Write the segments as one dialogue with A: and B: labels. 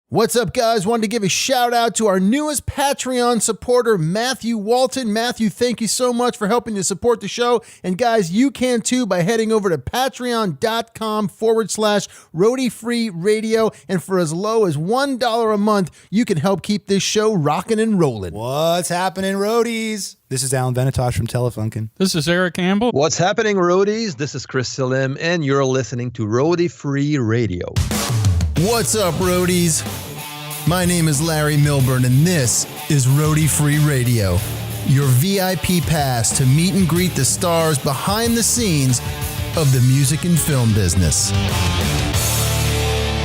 A: What's up, guys? Wanted to give a shout out to our newest Patreon supporter, Matthew Walton. Matthew, thank you so much for helping to support the show. And guys, you can too by heading over to patreon.com/roadie-free radio. And for as low as $1 a month, you can help keep this show rocking and rolling.
B: What's happening, roadies? This is Alan Venitosh from Telefunken.
C: This is Eric Campbell.
D: What's happening, roadies? This is Chris Selim, and you're listening to Roadie Free Radio.
A: What's up, roadies? My name is Larry Milburn, and this is Roadie Free Radio, your VIP pass to meet and greet the stars behind the scenes of the music and film business.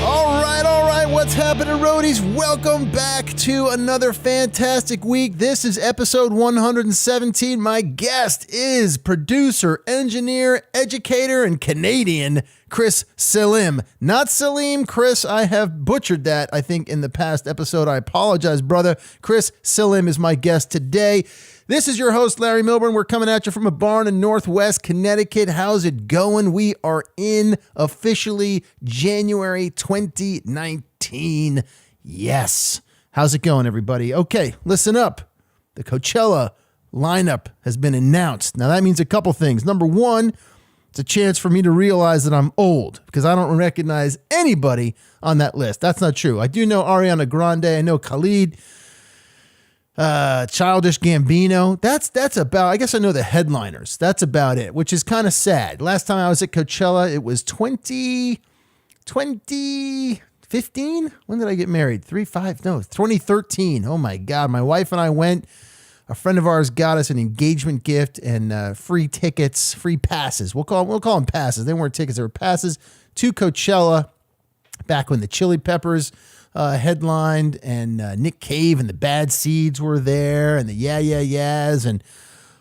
A: All right, what's happening, roadies? Welcome back to another fantastic week. This is episode 117. My guest is producer, engineer, educator, and Canadian Chris Selim. Not Selim, Chris. I have butchered that, I think, in the past episode. I apologize, brother. Chris Selim is my guest today. This is your host, Larry Milburn. We're coming at you from a barn in Northwest Connecticut. How's it going? We are in officially January 2019. Yes. How's it going, everybody? Okay, listen up. The Coachella lineup has been announced. Now, that means a couple things. Number one, it's a chance for me to realize that I'm old because I don't recognize anybody on that list. That's not true. I do know Ariana Grande. I know Khalid, Childish Gambino. That's about, I guess I know the headliners. That's about it, which is kind of sad. Last time I was at Coachella, it was 2015. When did I get married? 2013. Oh my God. My wife and I went. A friend of ours got us an engagement gift and free tickets, free passes. We'll call them passes. They weren't tickets; they were passes to Coachella. Back when the Chili Peppers headlined, and Nick Cave and the Bad Seeds were there, and the Yeah Yeah Yeahs, and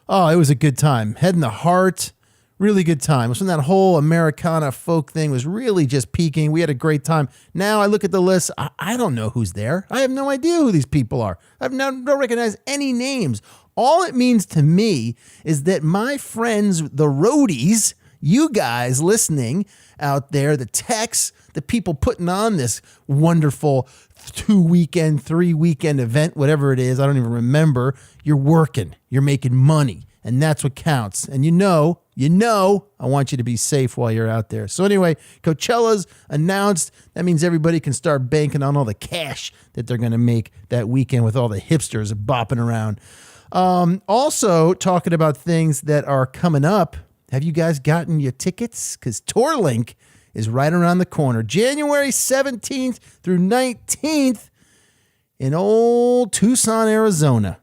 A: it was a good time. Head in the Heart, really good time. It was when that whole Americana folk thing was really just peaking. We had a great time. Now I look at the list. I don't know who's there. I have no idea who these people are. Don't recognize any names. All it means to me is that my friends, the roadies, you guys listening out there, the techs, the people putting on this wonderful 2-weekend, 3-weekend event, whatever it is, I don't even remember. You're working. You're making money. And that's what counts. And you know, I want you to be safe while you're out there. So anyway, Coachella's announced. That means everybody can start banking on all the cash that they're going to make that weekend with all the hipsters bopping around. Also, talking about things that are coming up. Have you guys gotten your tickets? Because TourLink is right around the corner. January 17th through 19th in old Tucson, Arizona.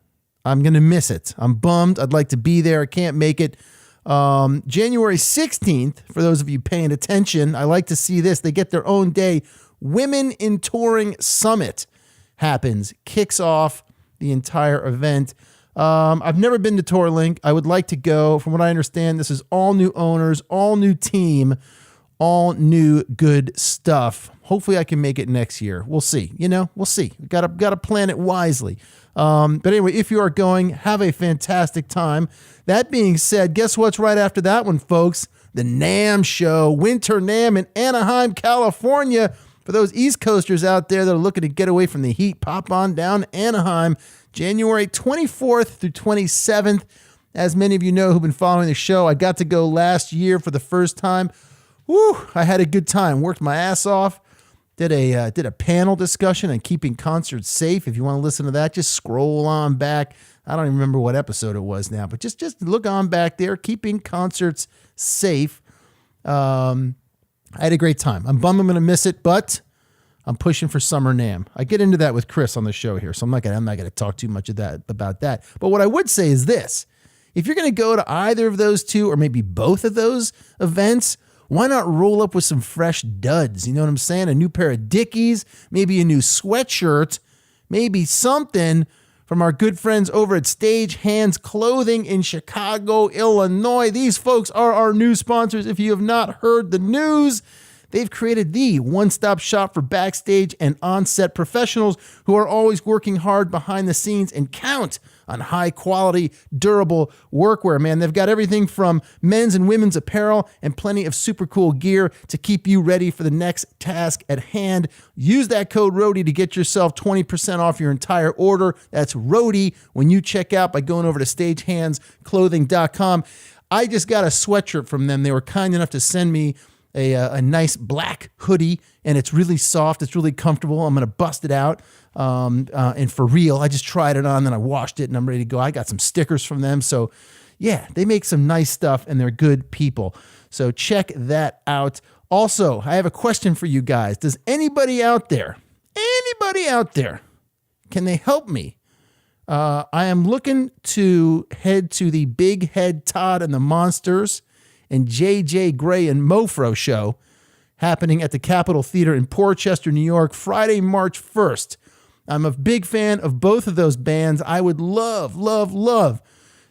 A: I'm going to miss it. I'm bummed. I'd like to be there. I can't make it. January 16th, for those of you paying attention, I like to see this. They get their own day. Women in Touring Summit happens, kicks off the entire event. I've never been to TourLink. I would like to go. From what I understand, this is all new owners, all new team, all new good stuff. Hopefully I can make it next year. We'll see. We'll see. We've got to plan it wisely. But anyway, if you are going, have a fantastic time. That being said, guess what's right after that one, folks? The NAMM show, Winter NAMM in Anaheim, California. For those East Coasters out there that are looking to get away from the heat, pop on down to Anaheim, January 24th through 27th. As many of you know who've been following the show, I got to go last year for the first time. Woo, I had a good time. Worked my ass off. Did a panel discussion on keeping concerts safe. If you want to listen to that, just scroll on back. I don't even remember what episode it was now, but just look on back there. Keeping concerts safe. I had a great time. I'm bummed I'm going to miss it, but I'm pushing for Summer NAMM. I get into that with Chris on the show here, so I'm not gonna talk too much about that. But what I would say is this: if you're going to go to either of those two, or maybe both of those events, why not roll up with some fresh duds? You know what I'm saying? A new pair of Dickies, maybe a new sweatshirt, maybe something from our good friends over at Stage Hands Clothing in Chicago, Illinois. These folks are our new sponsors. If you have not heard the news, They've created the one-stop shop for backstage and on-set professionals who are always working hard behind the scenes and count on high-quality, durable workwear, man. They've got everything from men's and women's apparel and plenty of super cool gear to keep you ready for the next task at hand. Use that code ROADIE to get yourself 20% off your entire order. That's ROADIE when you check out by going over to stagehandsclothing.com. I just got a sweatshirt from them. They were kind enough to send me a nice black hoodie, and it's really soft. It's really comfortable. I'm going to bust it out. And for real, I just tried it on, then I washed it, and I'm ready to go. I got some stickers from them. So yeah, they make some nice stuff, and they're good people. So check that out. Also, I have a question for you guys. Does anybody out there, can they help me? I am looking to head to the Big Head Todd and the Monsters and J.J. Grey and Mofro show happening at the Capitol Theater in Portchester, New York, Friday, March 1st. I'm a big fan of both of those bands. I would love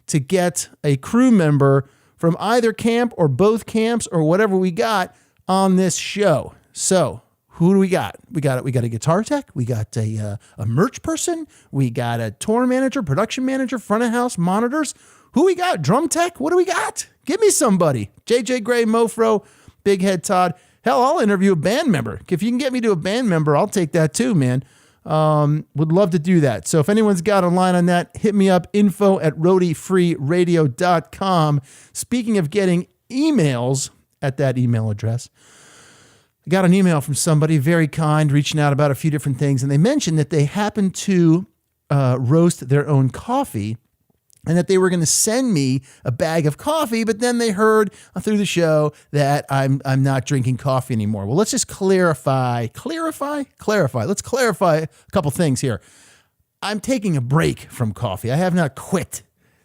A: to get a crew member from either camp or both camps or whatever we got on this show. So who do we got? We got a guitar tech. We got a merch person. We got a tour manager, production manager, front of house monitors. Who we got? Drum tech. What do we got? Give me somebody. JJ Grey, Mofro, Big Head Todd. Hell, I'll interview a band member. If you can get me to a band member, I'll take that too, man. Would love to do that. So if anyone's got a line on that, hit me up, info@roadiefreeradio.com. Speaking of getting emails at that email address, I got an email from somebody very kind, reaching out about a few different things. And they mentioned that they happen to roast their own coffee and that they were going to send me a bag of coffee, but then they heard through the show that I'm not drinking coffee anymore. Well, let's just clarify. Let's clarify a couple things here. I'm taking a break from coffee. I have not quit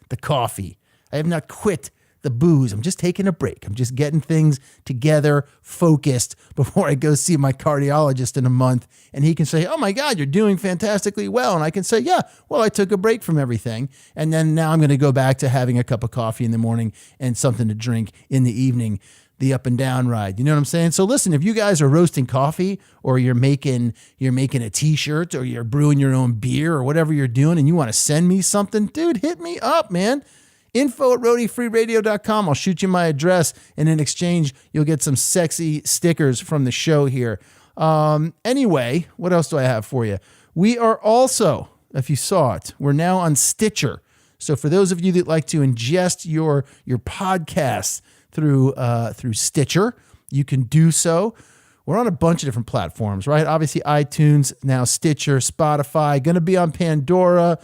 A: the coffee. I have not quit the booze. I'm just taking a break. I'm just getting things together, focused before I go see my cardiologist in a month. And he can say, oh my God, you're doing fantastically well. And I can say, yeah, well, I took a break from everything. And then now I'm going to go back to having a cup of coffee in the morning and something to drink in the evening, the up and down ride. You know what I'm saying? So listen, if you guys are roasting coffee or you're making a t-shirt or you're brewing your own beer or whatever you're doing and you want to send me something, dude, hit me up, man. info@roadiefreeradio.com. I'll shoot you my address, and in exchange, you'll get some sexy stickers from the show here. Anyway, what else do I have for you? We are also, if you saw it, we're now on Stitcher. So for those of you that like to ingest your podcasts through Stitcher, you can do so. We're on a bunch of different platforms, right? Obviously, iTunes, now Stitcher, Spotify, going to be on Pandora,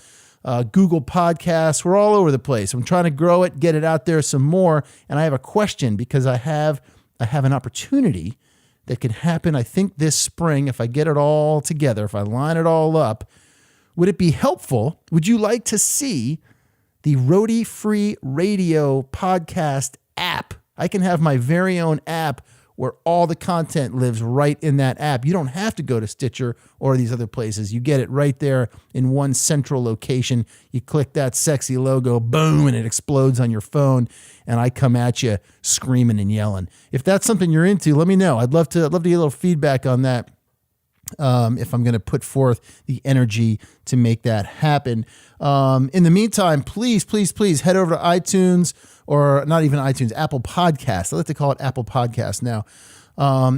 A: Google Podcasts. We're all over the place. I'm trying to grow it, get it out there some more. And I have a question because I have an opportunity that can happen, I think, this spring if I get it all together, if I line it all up. Would it be helpful? Would you like to see the Roadie Free Radio podcast app? I can have my very own app where all the content lives right in that app. You don't have to go to Stitcher or these other places. You get it right there in one central location. You click that sexy logo, boom, and it explodes on your phone, and I come at you screaming and yelling. If that's something you're into, let me know. I'd love to get a little feedback on that. If I'm going to put forth the energy to make that happen. In the meantime, please head over to iTunes, or not even iTunes, Apple Podcasts. I like to call it Apple Podcasts now.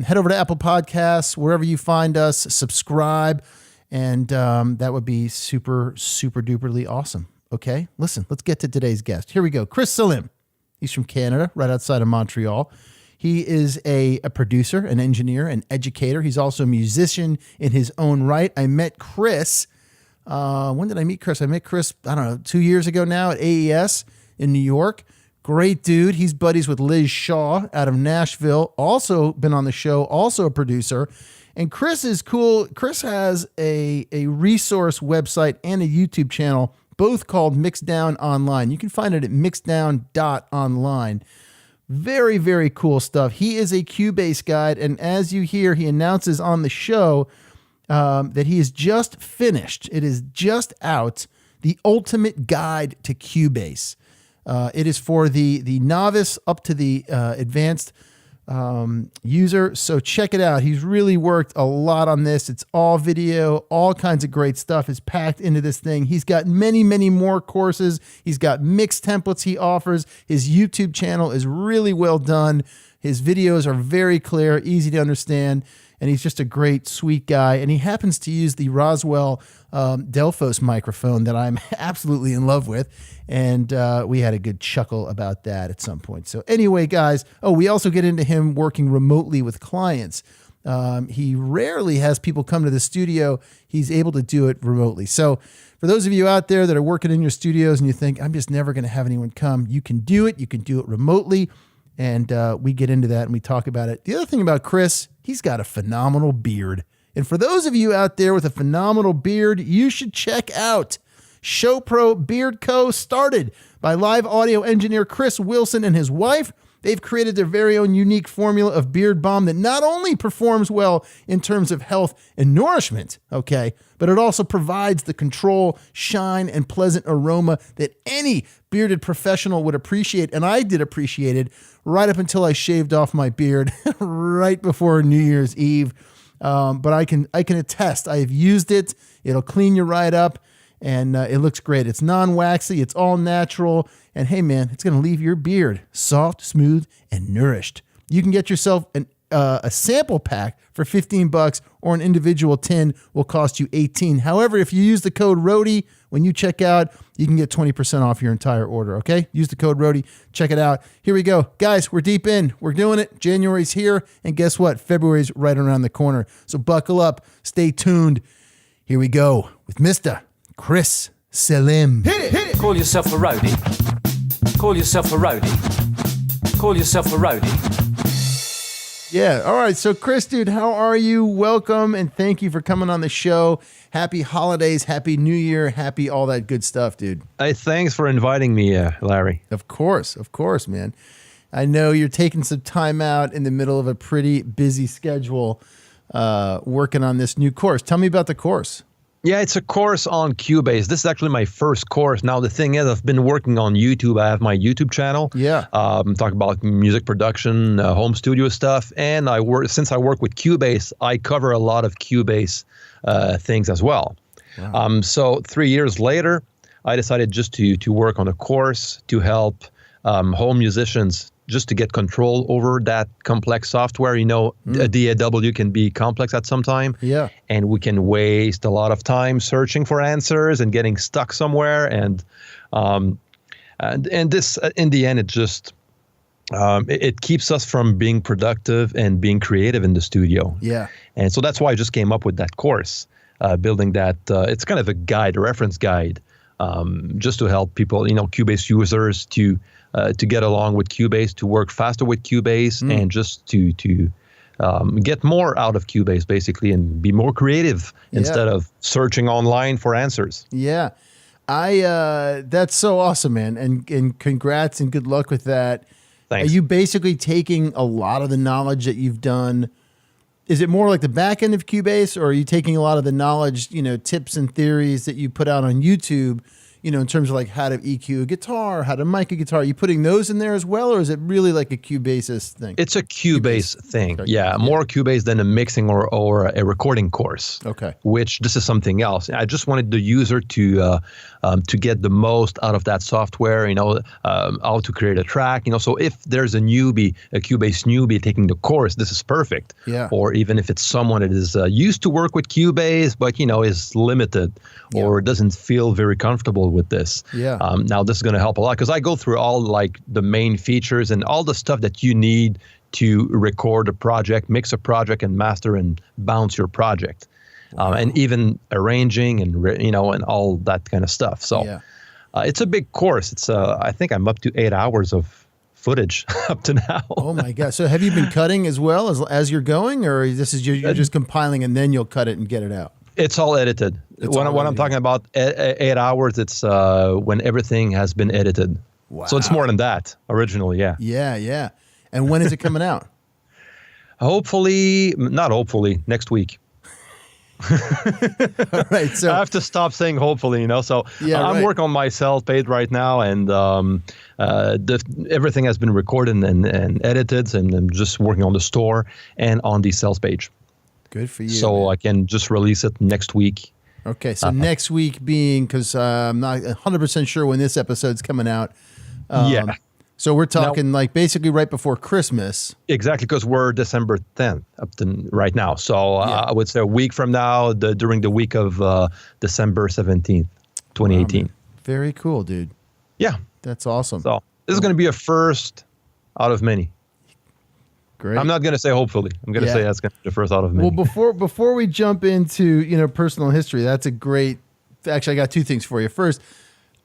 A: Head over to Apple Podcasts, wherever you find us, subscribe, and that would be super, super duperly awesome. Okay, listen, let's get to today's guest. Here we go. Chris Selim. He's from Canada, right outside of Montreal. He is a producer, an engineer, an educator. He's also a musician in his own right. I met Chris. When did I meet Chris? I met Chris, 2 years ago now at AES in New York. Great dude. He's buddies with Liz Shaw out of Nashville. Also been on the show, also a producer. And Chris is cool. Chris has a resource website and a YouTube channel, both called Mixdown-Online. You can find it at mixdown.online. Very, very cool stuff. He is a Cubase guide, and as you hear, he announces on the show that he has just finished. It is just out, the ultimate guide to Cubase. It is for the novice up to the advanced user. So check it out. He's really worked a lot on this. It's all video, all kinds of great stuff is packed into this thing. He's got many, many more courses. He's got mix templates he offers. His YouTube channel is really well done. His videos are very clear, easy to understand, and he's just a great, sweet guy. And he happens to use the Roswell Delphos microphone that I'm absolutely in love with. And we had a good chuckle about that at some point. So anyway, guys, we also get into him working remotely with clients. He rarely has people come to the studio. He's able to do it remotely. So for those of you out there that are working in your studios and you think, I'm just never going to have anyone come, you can do it. You can do it remotely. And we get into that and we talk about it. The other thing about Chris, he's got a phenomenal beard. And for those of you out there with a phenomenal beard, you should check out ShowPro Beard Co., started by live audio engineer Chris Wilson and his wife. They've created their very own unique formula of beard balm that not only performs well in terms of health and nourishment, okay, but it also provides the control, shine, and pleasant aroma that any bearded professional would appreciate. And I did appreciate it right up until I shaved off my beard right before New Year's Eve. But I can attest, I have used it. It'll clean you right up. And it looks great. It's non-waxy. It's all natural. And hey, man, it's going to leave your beard soft, smooth, and nourished. You can get yourself a sample pack for $15, or an individual tin will cost you $18. However, if you use the code RODIE when you check out, you can get 20% off your entire order, okay? Use the code RODIE. Check it out. Here we go. Guys, we're deep in. We're doing it. January's here. And guess what? February's right around the corner. So buckle up. Stay tuned. Here we go with Mr. Chris Selim.
C: Hit it. Call yourself a roadie. Call yourself a roadie. Call yourself a roadie.
A: Yeah. All right. So, Chris, dude, how are you? Welcome, and thank you for coming on the show. Happy holidays, happy New Year, happy all that good stuff, dude.
D: Hey, thanks for inviting me, Larry.
A: Of course, man. I know you're taking some time out in the middle of a pretty busy schedule working on this new course. Tell me about the course.
D: Yeah, it's a course on Cubase. This is actually my first course. Now, the thing is, I've been working on YouTube. I have my YouTube channel.
A: Yeah.
D: Talk about music production, home studio stuff. And since I work with Cubase, I cover a lot of Cubase things as well. Wow. So 3 years later, I decided just to work on a course to help home musicians just to get control over that complex software. You know, a DAW can be complex at some time.
A: Yeah. And
D: we can waste a lot of time searching for answers and getting stuck somewhere. And this, in the end, it just, it keeps us from being productive and being creative in the studio.
A: Yeah.
D: And so that's why I just came up with that course, building that. It's kind of a guide, a reference guide, just to help people, Cubase users to get along with Cubase, to work faster with Cubase, and just to get more out of Cubase, basically, and be more creative instead of searching online for answers.
A: Yeah. That's so awesome, man. And congrats and good luck with that.
D: Thanks.
A: Are you basically taking a lot of the knowledge that you've done? Is it more like the back end of Cubase, or are you taking a lot of the knowledge, tips and theories that you put out on YouTube, in terms of like how to EQ a guitar, how to mic a guitar? Are you putting those in there as well, or is it really like a Cubase thing?
D: It's a Cubase thing. Okay. Yeah, more Cubase than a mixing or a recording course.
A: Okay.
D: Which this is something else. I just wanted the user to get the most out of that software, how to create a track, so if there's a Cubase newbie taking the course, this is perfect.
A: Yeah.
D: Or even if it's someone that is used to work with Cubase, but, is limited or doesn't feel very comfortable with this.
A: Yeah.
D: Now this is going to help a lot because I go through all like the main features and all the stuff that you need to record a project, mix a project, and master and bounce your project. Wow. And even arranging and and all that kind of stuff. So it's a big course. It's I think I'm up to 8 hours of footage up to now.
A: Oh my God! So have you been cutting as well as you're going, or this is you're just compiling and then you'll cut it and get it out?
D: It's all edited. When I'm talking about 8 hours, it's when everything has been edited.
A: Wow.
D: So it's more than that originally. Yeah.
A: Yeah. And when is it coming out?
D: Not hopefully, next week.
A: All right. So
D: I have to stop saying hopefully, So
A: Yeah,
D: I'm
A: right.
D: working on my self-paid right now, and everything has been recorded and edited, and I'm just working on the store and on the sales page.
A: good for you.
D: So
A: man.
D: I can just release it next week.
A: Okay, so next week being, because I'm not 100% sure when this episode's coming out.
D: Yeah.
A: So we're talking like basically right before Christmas.
D: Exactly, because we're December 10th up to right now. So I would say a week from now, during the week of December 17th, 2018.
A: Very cool, dude.
D: Yeah.
A: That's awesome.
D: So this is going to be a first out of many.
A: Great.
D: I'm not going to say hopefully. I'm going to
A: Yeah.
D: say that's going to be the first out of many.
A: Well, before we jump into personal history, that's a great. Actually, I got two things for you. First,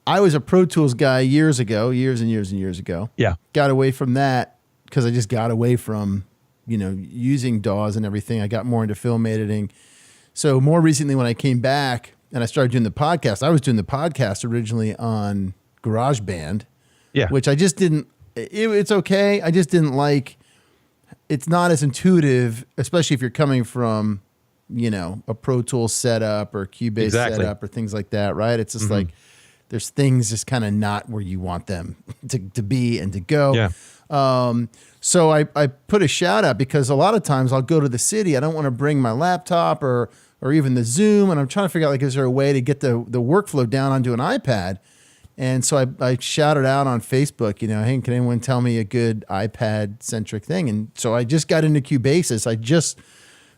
A: I was a Pro Tools guy years and years ago.
D: Yeah.
A: Got away from that because I just got away from using DAWs and everything. I got more into film editing. So more recently, when I came back and I started doing the podcast, I was doing the podcast originally on GarageBand.
D: Yeah.
A: Which I just didn't. It's okay. I just didn't like. It's not as intuitive, especially if you're coming from, a Pro Tools setup or Cubase setup or things like that, right? It's just like there's things just kind of not where you want them to be and to go.
D: Yeah.
A: So I put a shout out because a lot of times I'll go to the city. I don't want to bring my laptop or even the Zoom, and I'm trying to figure out is there a way to get the workflow down onto an iPad. And so I shouted out on Facebook, hey, can anyone tell me a good iPad-centric thing? And so I just got into Cubase. I just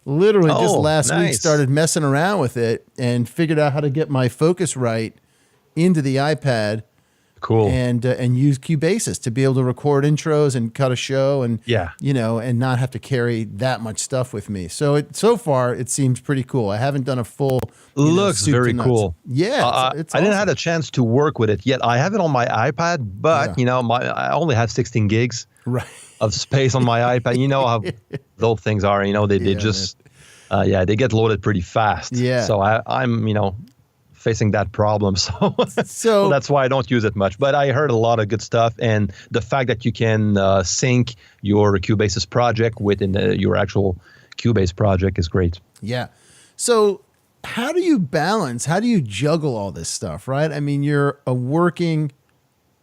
A: literally just last week started messing around with it and figured out how to get my Focusrite into the iPad.
D: Cool.
A: And use Cubase to be able to record intros and cut a show and and not have to carry that much stuff with me. So so far it seems pretty cool. I haven't done a full
D: looks
A: soup to
D: very
A: nuts.
D: cool.
A: Yeah, it's
D: I didn't
A: awesome.
D: have a chance to work with it yet. I have it on my iPad, but I only have 16 gigs
A: Right.
D: of space on my iPad. You know how those things are. They just they get loaded pretty fast.
A: Yeah.
D: So I'm facing that problem. So
A: So
D: that's why I don't use it much. But I heard a lot of good stuff, and the fact that you can sync your Cubase's project within your actual Cubase project is great.
A: Yeah. So how do you juggle all this stuff, right? I mean, you're a working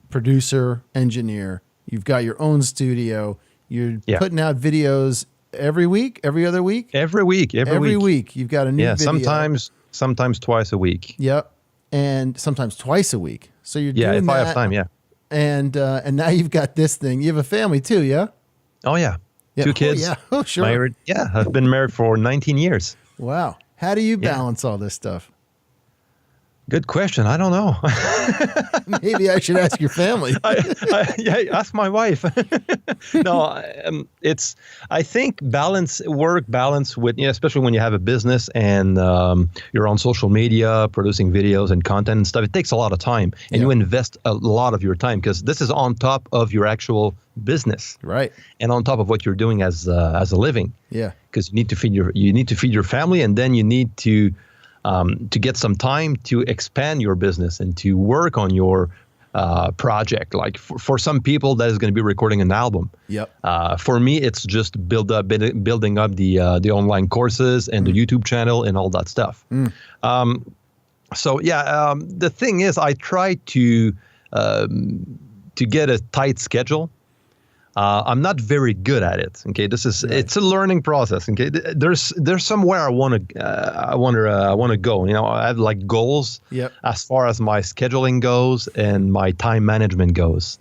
A: producer, engineer. You've got your own studio. You're putting out videos every week, every other week?
D: Every week.
A: You've got a new video.
D: Sometimes twice a week.
A: Yep. And sometimes twice a week. So you're doing
D: if
A: that.
D: I have time, yeah.
A: And now you've got this thing. You have a family too, yeah?
D: Oh, yeah.
A: Yeah.
D: 2 kids.
A: Oh, yeah. Oh, sure.
D: Married. Yeah, I've been married for 19 years.
A: Wow. How do you balance all this stuff?
D: Good question. I don't know.
A: Maybe I should ask your family.
D: Ask my wife. No, I think work balance with, especially when you have a business and you're on social media, producing videos and content and stuff, it takes a lot of time and you invest a lot of your time because this is on top of your actual business.
A: Right.
D: And on top of what you're doing as a living.
A: Yeah.
D: Because you need to feed your family, and then you need to get some time to expand your business and to work on your project. Like for some people, that is going to be recording an album.
A: Yep.
D: For me, it's just building up the online courses and the YouTube channel and all that stuff. The thing is, I try to get a tight schedule. I'm not very good at it. Okay, it's a learning process. Okay, there's somewhere I want to go. I have like goals as far as my scheduling goes and my time management goes.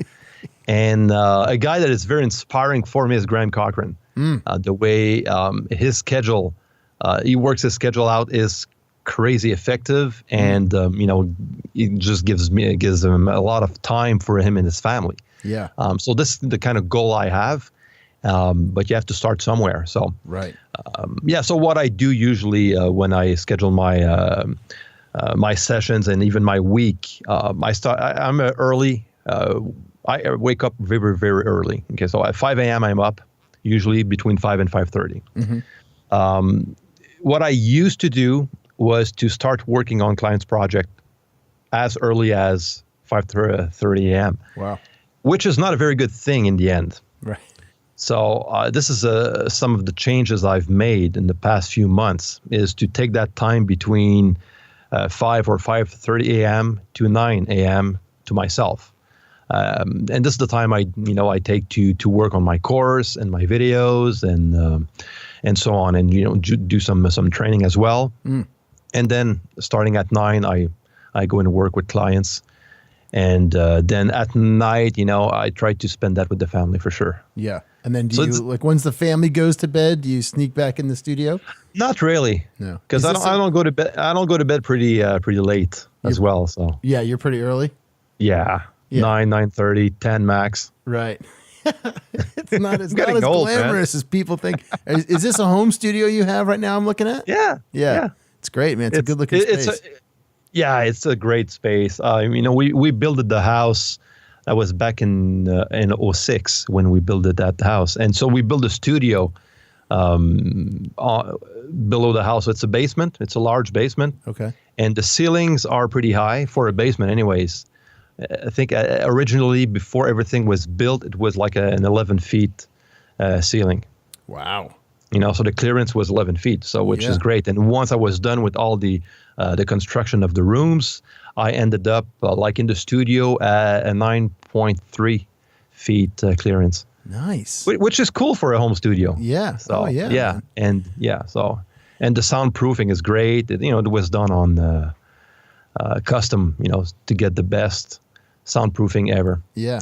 D: And a guy that is very inspiring for me is Graham Cochran. The way his schedule, he works his schedule out is crazy effective, and it just gives him a lot of time for him and his family.
A: Yeah.
D: So this is the kind of goal I have, but you have to start somewhere. So
A: right.
D: So what I do usually when I schedule my my sessions and even my week, I'm early. I wake up very, very early. Okay, so at 5 a.m. I'm up, usually between 5 and 5:30. What I used to do was to start working on clients' project as early as 5:30 a.m.
A: Wow.
D: Which is not a very good thing in the end.
A: Right.
D: So this is some of the changes I've made in the past few months, is to take that time between 5 or 5:30 a.m. to 9 a.m. to myself. And this is the time I take to work on my course and my videos and so on, and do some training as well. And then starting at 9, I go and work with clients, and then at night, I try to spend that with the family for sure.
A: Yeah. And then once the family goes to bed, do you sneak back in the studio?
D: Not really.
A: No.
D: Because I don't go to bed. I don't go to bed pretty late as well. So
A: yeah, you're pretty early.
D: Yeah. 9:30, 10 max.
A: Right. It's not as
D: old,
A: glamorous as people think. Is this a home studio you have right now I'm looking at?
D: Yeah.
A: It's great, man. It's a good looking space.
D: It's a great space. We built the house. That was back in 2006 when we built that house. And so we built a studio below the house. It's a basement. It's a large basement.
A: Okay.
D: And the ceilings are pretty high for a basement anyways. I think originally, before everything was built, it was like an 11 feet ceiling.
A: Wow.
D: So the clearance was 11 feet, which is great. And once I was done with all the construction of the rooms, I ended up like in the studio at a 9.3 feet clearance.
A: Nice.
D: Which is cool for a home studio.
A: Yeah.
D: So,
A: yeah.
D: Yeah. And and the soundproofing is great. It was done on custom, to get the best soundproofing ever.
A: Yeah.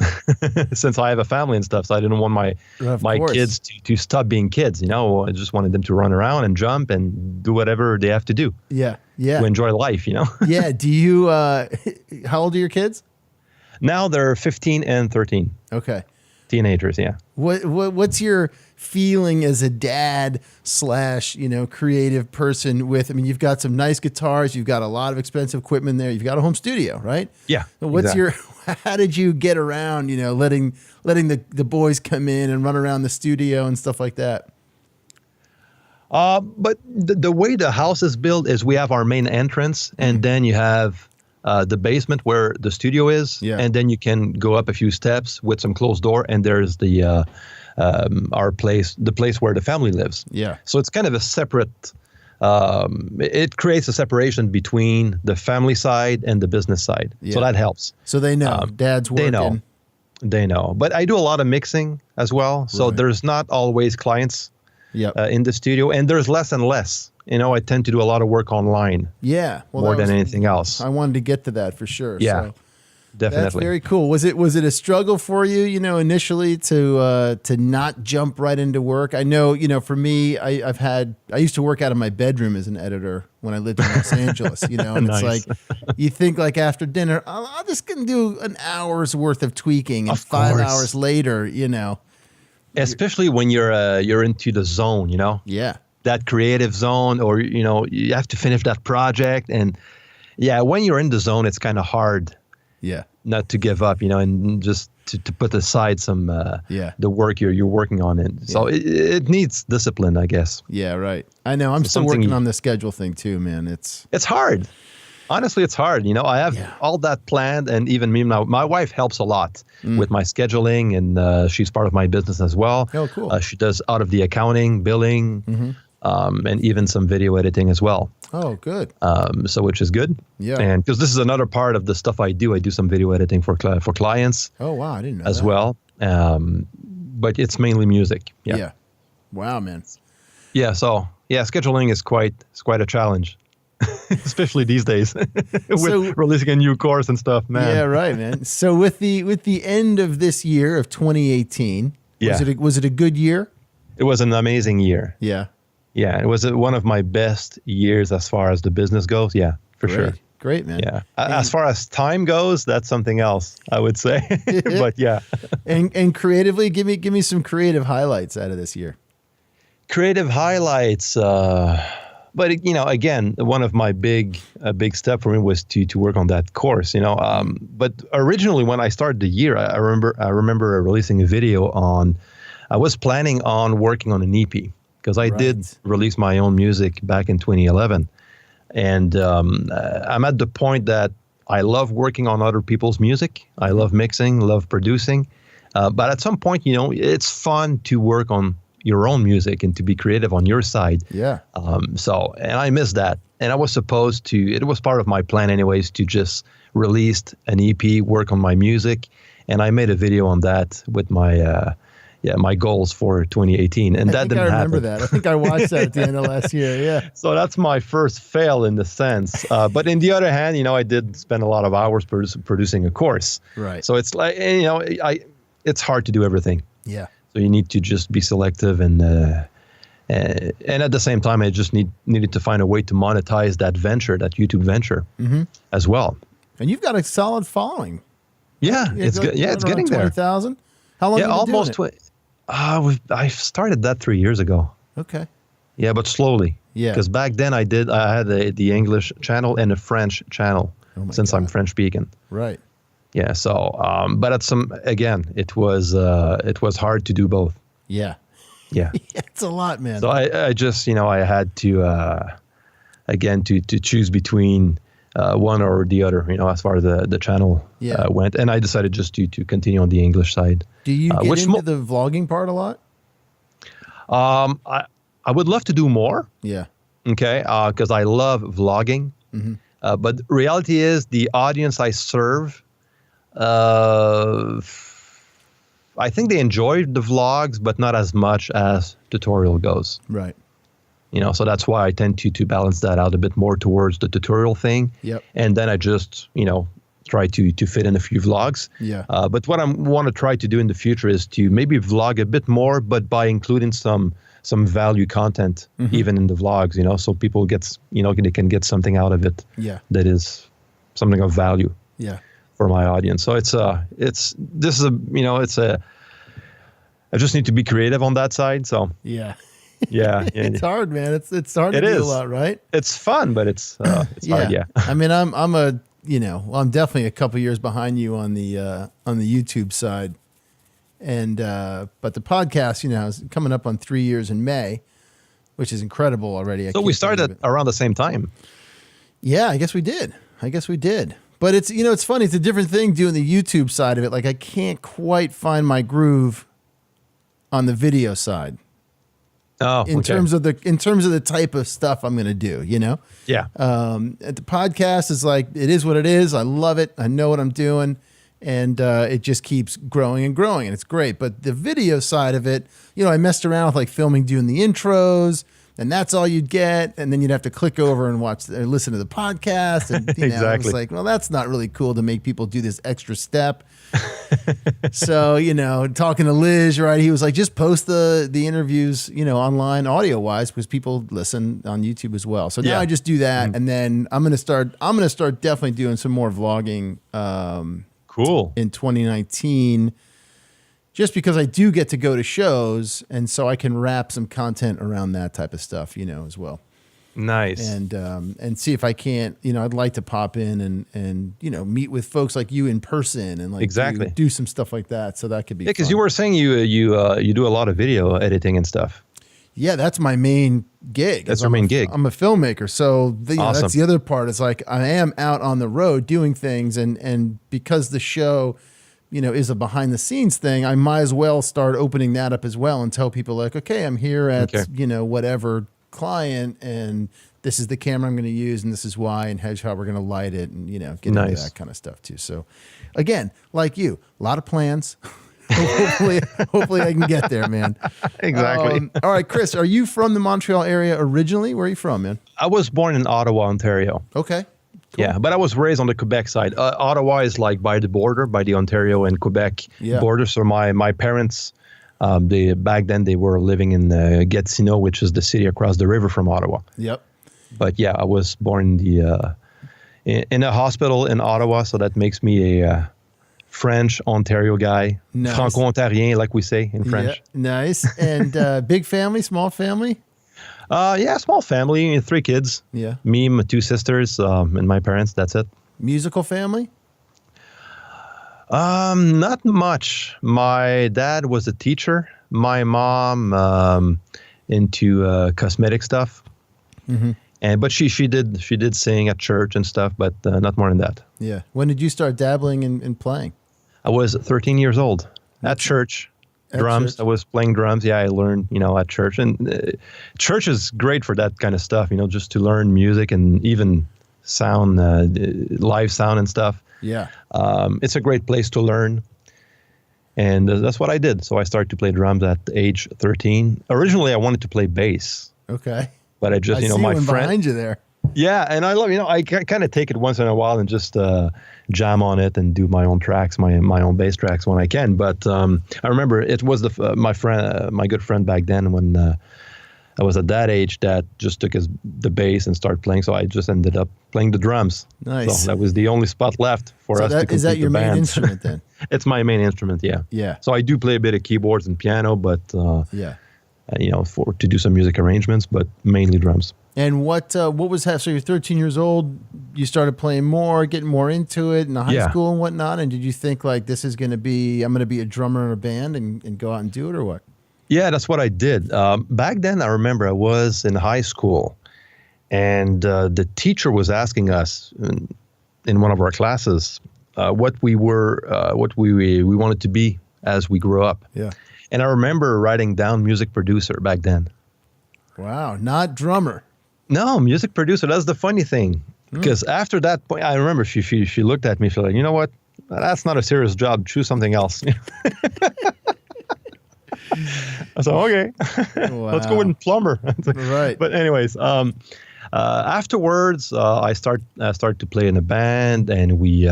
D: Since I have a family and stuff, so I didn't want my kids to stop being kids. I just wanted them to run around and jump and do whatever they have to do.
A: Yeah. Yeah.
D: To enjoy life.
A: Yeah. Do you? How old are your kids?
D: Now they're 15 and 13.
A: Okay.
D: Teenagers. Yeah.
A: What's your feeling as a dad / creative person with? I mean, you've got some nice guitars. You've got a lot of expensive equipment there. You've got a home studio, right?
D: Yeah.
A: What's how did you get around, letting the boys come in and run around the studio and stuff like that?
D: But the way the house is built is we have our main entrance, and then you have the basement where the studio is, and then you can go up a few steps with some closed door, and there's the the place where the family lives.
A: Yeah.
D: So it's kind of a separate. It creates a separation between the family side and the business side. Yeah. So that helps.
A: So they know Dad's working.
D: They know. But I do a lot of mixing as well. So there's not always clients in the studio, and there's less and less. I tend to do a lot of work online.
A: Yeah. Well,
D: more than anything else.
A: I wanted to get to that for sure.
D: Yeah.
A: So
D: definitely.
A: That's very cool. Was it a struggle for you, initially to not jump right into work? I know, for me, I used to work out of my bedroom as an editor when I lived in Los Angeles, and
D: Nice.
A: It's like, you think like after dinner, I'm just going to do an hour's worth of tweaking, and 5 hours later,
D: Especially when you're into the zone,
A: Yeah.
D: That creative zone, or, you have to finish that project. And when you're in the zone, it's kind of hard.
A: Yeah.
D: Not to give up, and just to put aside some the work you're working on it. So it needs discipline, I guess.
A: Yeah, right. I know. I'm still working on the schedule thing too, man. It's
D: hard. Honestly, it's hard. I have all that planned, and even me now, my wife helps a lot with my scheduling, and she's part of my business as well.
A: Oh, cool.
D: She does out of the accounting, billing, and even some video editing as well.
A: Oh, good.
D: So which is good.
A: Yeah.
D: And because this is another part of the stuff I do. I do some video editing for clients.
A: Oh, wow. I didn't know
D: as
A: that.
D: well. But it's mainly music. Yeah.
A: Wow, man.
D: Yeah. So scheduling is quite a challenge, especially these days with releasing a new course and stuff, man.
A: Yeah, right, man. So with the end of this year of 2018, was it a good year?
D: It was an amazing year.
A: Yeah.
D: Yeah, it was one of my best years as far as the business goes. Yeah, for sure.
A: Great, man.
D: Yeah. As far as time goes, that's something else, I would say. But yeah.
A: And creatively, give me some creative highlights out of this year.
D: Creative highlights. But again, one of my big step for me was to work on that course. But originally, when I started the year, I remember releasing a video on. I was planning on working on an EP. Because I did release my own music back in 2011. And I'm at the point that I love working on other people's music. I love mixing, love producing. But at some point, it's fun to work on your own music and to be creative on your side.
A: Yeah.
D: And I miss that. And I was supposed to, it was part of my plan anyways, to just release an EP, work on my music. And I made a video on that with my my goals for 2018. And that didn't happen.
A: I remember that. I think I watched that at the end of last year. Yeah.
D: So that's my first fail in the sense. But in the other hand, I did spend a lot of hours producing a course.
A: Right.
D: So it's like, it's hard to do everything.
A: Yeah.
D: So you need to just be selective and at the same time, I just needed to find a way to monetize that venture, that YouTube venture as well.
A: And you've got a solid following.
D: Yeah, it's good. Yeah, it's getting there.
A: 20,000. How long?
D: Yeah,
A: have you been
D: almost.
A: doing it?
D: I started that 3 years ago.
A: Okay.
D: Yeah, but slowly.
A: Yeah.
D: Because back then I had the English channel and a French channel since I'm French speaking.
A: Right.
D: Yeah. So, but it was hard to do both.
A: Yeah.
D: Yeah.
A: It's a lot, man.
D: So I just, I had to, again, to choose between one or the other, as far as the channel went. And I decided just to continue on the English side.
A: Do you get into the vlogging part a lot?
D: I would love to do more.
A: Yeah.
D: Okay. Because I love vlogging. But the reality is the audience I serve, I think they enjoyed the vlogs, but not as much as tutorial goes.
A: Right.
D: So that's why I tend to balance that out a bit more towards the tutorial thing.
A: Yep.
D: And then I just, try to fit in a few vlogs.
A: Yeah.
D: But what I want to try to do in the future is to maybe vlog a bit more, but by including some value content even in the vlogs, so people they can get something out of it.
A: Yeah.
D: That is something of value.
A: Yeah.
D: For my audience. So I just need to be creative on that side. So
A: yeah.
D: Yeah.
A: It's hard, man. It's hard to do a lot, right?
D: It's fun, but it's hard. Yeah.
A: I mean, I'm definitely a couple years behind you on the YouTube side. And, but the podcast, is coming up on 3 years in May, which is incredible already.
D: So we started around the same time.
A: Yeah, I guess we did. But it's, it's funny. It's a different thing doing the YouTube side of it. Like I can't quite find my groove on the video side.
D: Oh,
A: in terms of the type of stuff I'm going to do,
D: Yeah.
A: The podcast is like, it is what it is. I love it. I know what I'm doing. And it just keeps growing and growing, and it's great. But the video side of it, I messed around with like filming, doing the intros, and that's all you'd get. And then you'd have to click over and watch or listen to the podcast. And
D: Exactly.
A: It was like, well, that's not really cool to make people do this extra step. So, talking to Liz, right? He was like, just post the interviews, online audio wise, because people listen on YouTube as well. So now I just do that. And then I'm going to start definitely doing some more vlogging.
D: Cool.
A: In 2019, just because I do get to go to shows, and so I can wrap some content around that type of stuff, as well.
D: Nice.
A: And see if I can't, I'd like to pop in and meet with folks like you in person and like do some stuff like that. So that could be
D: because you were saying you do a lot of video editing and stuff.
A: Yeah, that's my main gig.
D: That's your main gig.
A: I'm a filmmaker. So
D: Awesome.
A: That's the other part. It's like I am out on the road doing things. And because the show, is a behind the scenes thing, I might as well start opening that up as well and tell people like, okay, I'm here at, whatever client, and this is the camera I'm going to use, and this is why, and how we're going to light it, and, get into that kind of stuff too. So again, like you, a lot of plans. Hopefully I can get there, man.
D: Exactly.
A: All right, Chris, are you from the Montreal area originally? Where are you from, man?
D: I was born in Ottawa, Ontario.
A: Okay.
D: Cool. Yeah, but I was raised on the Quebec side. Ottawa is like by the border, by the Ontario and Quebec border. So my parents, back then they were living in Gatineau, which is the city across the river from Ottawa. Yep. But yeah, I was born in a hospital in Ottawa, so that makes me a French Ontario guy. Nice. Franco-Ontarien, like we say in French.
A: Yeah, nice. And big family, small family?
D: Yeah, small family, 3 kids.
A: Yeah.
D: Me, my 2 sisters, and my parents, that's it.
A: Musical family?
D: Not much. My dad was a teacher. My mom into cosmetic stuff. Mm-hmm. But she did sing at church and stuff, but not more than that.
A: Yeah. When did you start dabbling in playing?
D: I was 13 years old. at church.
A: At
D: Drums.
A: church.
D: I was playing drums. Yeah, I learned, at church. And church is great for that kind of stuff, just to learn music and even sound, live sound and stuff.
A: Yeah.
D: It's a great place to learn. And that's what I did. So I started to play drums at age 13. Originally, I wanted to play bass.
A: Okay.
D: But I just,
A: I see
D: my
A: one
D: friend.
A: behind you there.
D: Yeah, and I love, I kind of take it once in a while and just jam on it and do my own tracks, my own bass tracks when I can. But I remember it was my good friend back then when I was at that age that just took the bass and started playing. So I just ended up playing the drums.
A: Nice.
D: So that was the only spot left for us to complete
A: is that your
D: the
A: main
D: band.
A: instrument then?
D: It's my main instrument, yeah.
A: Yeah.
D: So I do play a bit of keyboards and piano, but
A: Yeah.
D: to do some music arrangements, but mainly drums.
A: And what was that? So you're 13 years old. You started playing more, getting more into it in the high
D: Yeah.
A: school and whatnot. And did you think like I'm going to be a drummer in a band and go out and do it, or what?
D: Yeah, that's what I did. Back then, I remember I was in high school, and the teacher was asking us in one of our classes what we wanted to be as we grew up.
A: Yeah.
D: And I remember writing down music producer back then.
A: Wow, not drummer.
D: No, music producer. That's the funny thing. Because after that point, I remember she looked at me. She's like, you know what? That's not a serious job. Choose something else. I said, okay, let's go with plumber.
A: Right.
D: But anyways, afterwards, I started to play in a band, and we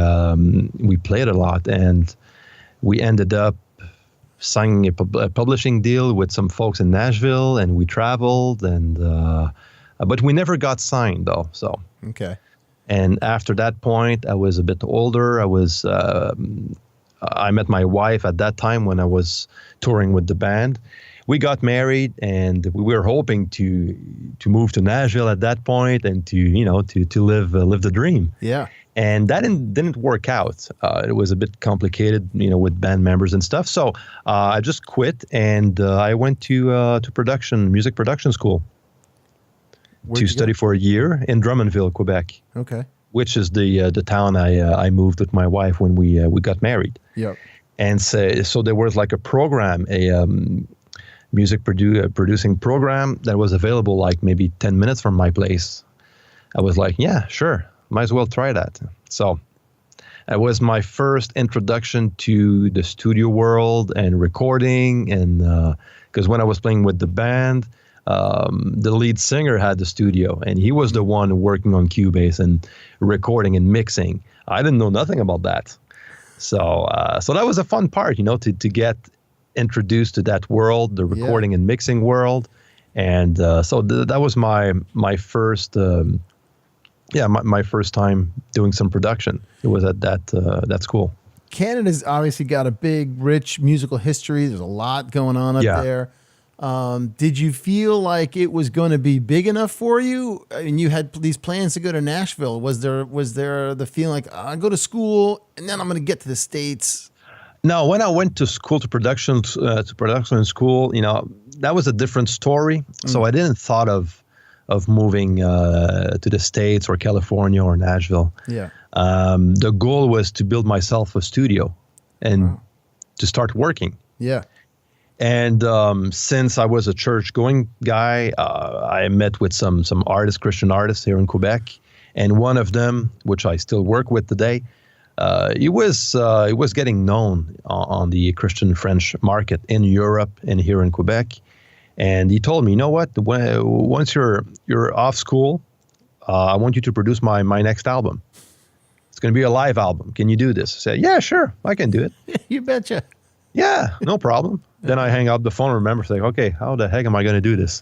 D: played a lot, and we ended up signing a publishing deal with some folks in Nashville, and we traveled, and but we never got signed though. So
A: Okay.
D: and after that point, I was a bit older. I met my wife at that time when I was touring with the band. We got married, and we were hoping to move to Nashville at that point and to live the dream.
A: Yeah.
D: And that didn't work out. It was a bit complicated, with band members and stuff. So I just quit, and I went to music production school
A: Where'd
D: to
A: you
D: study for a year in Drummondville, Quebec,
A: go? Okay.
D: which is the town I moved with my wife when we got married.
A: Yep.
D: And so there was like a program, a music producing program that was available like maybe 10 minutes from my place. I was like, yeah, sure. Might as well try that. So it was my first introduction to the studio world and recording. And because when I was playing with the band, the lead singer had the studio, and he was the one working on Cubase and recording and mixing. I didn't know nothing about that. So that was a fun part, to get introduced to that world, the recording and mixing world. And so that was my first, my first time doing some production. It was at that school.
A: Canada's obviously got a big, rich musical history. There's a lot going on up there. Did you feel like it was going to be big enough for you? I mean, you had these plans to go to Nashville. Was there the feeling like I go to school and then I'm going to get to the States?
D: No, when I went to school to production school, that was a different story. So I didn't thought of moving to the States or California or Nashville.
A: Yeah.
D: The goal was to build myself a studio and to start working.
A: Yeah.
D: And since I was a church-going guy, I met with some artists, Christian artists here in Quebec, and one of them, which I still work with today, he was getting known on the Christian French market in Europe and here in Quebec. And he told me, you know what? Once you're off school, I want you to produce my next album. It's going to be a live album. Can you do this? I said, yeah, sure, I can do it.
A: You betcha.
D: Yeah, no problem. Then I hang up the phone and remember saying, okay, how the heck am I going to do this?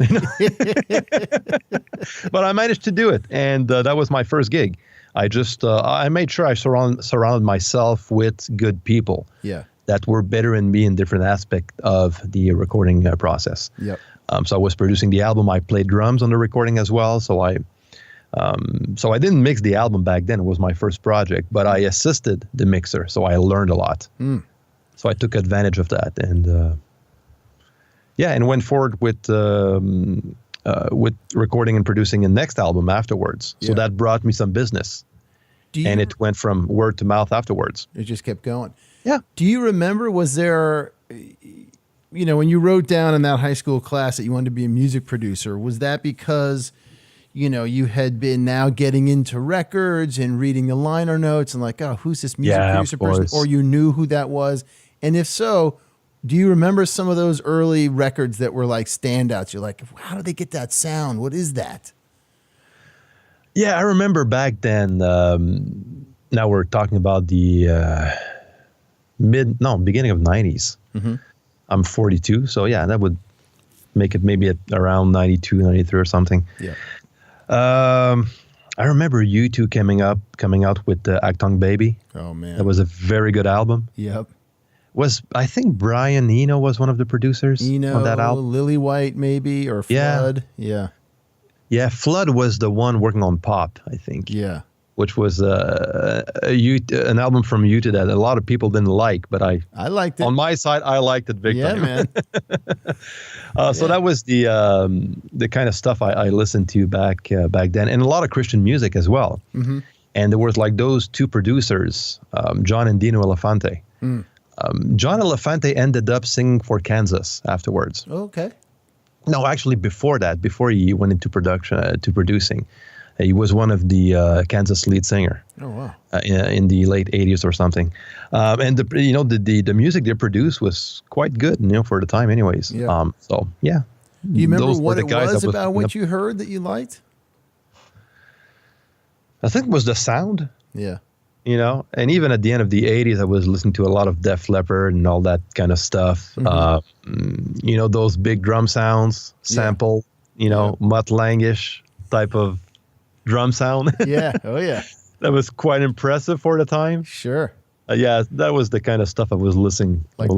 D: But I managed to do it. And that was my first gig. I made sure I surrounded myself with good people that were better than me in different aspects of the recording process.
A: Yep.
D: So I was producing the album. I played drums on the recording as well. So I didn't mix the album back then. It was my first project, but I assisted the mixer. So I learned a lot. So I took advantage of that, and and went forward with recording and producing a next album afterwards. So that brought me some business, and it went from word to mouth afterwards.
A: It just kept going.
D: Yeah.
A: Do you remember? Was there you know, when you wrote down in that high school class that you wanted to be a music producer, was that because, you know, you had been now getting into records and reading the liner notes and like, oh, who's this music producer person? Or you knew who that was? And if so, do you remember some of those early records that were like standouts? You're like, how did they get that sound? What is that?
D: Yeah, I remember back then. Now we're talking about the beginning of 90s. Mm-hmm. I'm 42, so yeah, that would make it maybe at around 92, 93 or something.
A: Yeah.
D: I remember U2 coming out with Actung Baby.
A: Oh man,
D: that was a very good album.
A: Yep.
D: I think Brian Eno was one of the producers on that album.
A: Lily White maybe, or Flood. Yeah.
D: Yeah, Flood was the one working on Pop, I think.
A: Yeah. Which
D: was an album from U2 that a lot of people didn't like, but I
A: liked it.
D: On my side, I liked it big time.
A: Man.
D: So that was the kind of stuff I listened to back then, and a lot of Christian music as well. Mm-hmm. And there was like those two producers, John and Dino Elefante. Mm. John Elefante ended up singing for Kansas afterwards.
A: Okay.
D: No, actually before that, before he went into production to producing. He was one of the Kansas lead singer.
A: Oh wow!
D: In the late '80s or something, and the music they produced was quite good, for the time, anyways.
A: Yeah.
D: So yeah.
A: Do you remember what it was about what you heard that you liked?
D: I think it was the sound.
A: Yeah.
D: And even at the end of the '80s, I was listening to a lot of Def Leppard and all that kind of stuff. Mm-hmm. Those big drum sounds, sample, Mutt Langish type of drum sound.
A: Yeah. Oh yeah.
D: That was quite impressive for the time.
A: Sure.
D: Yeah, that was the kind of stuff I was listening.
A: Like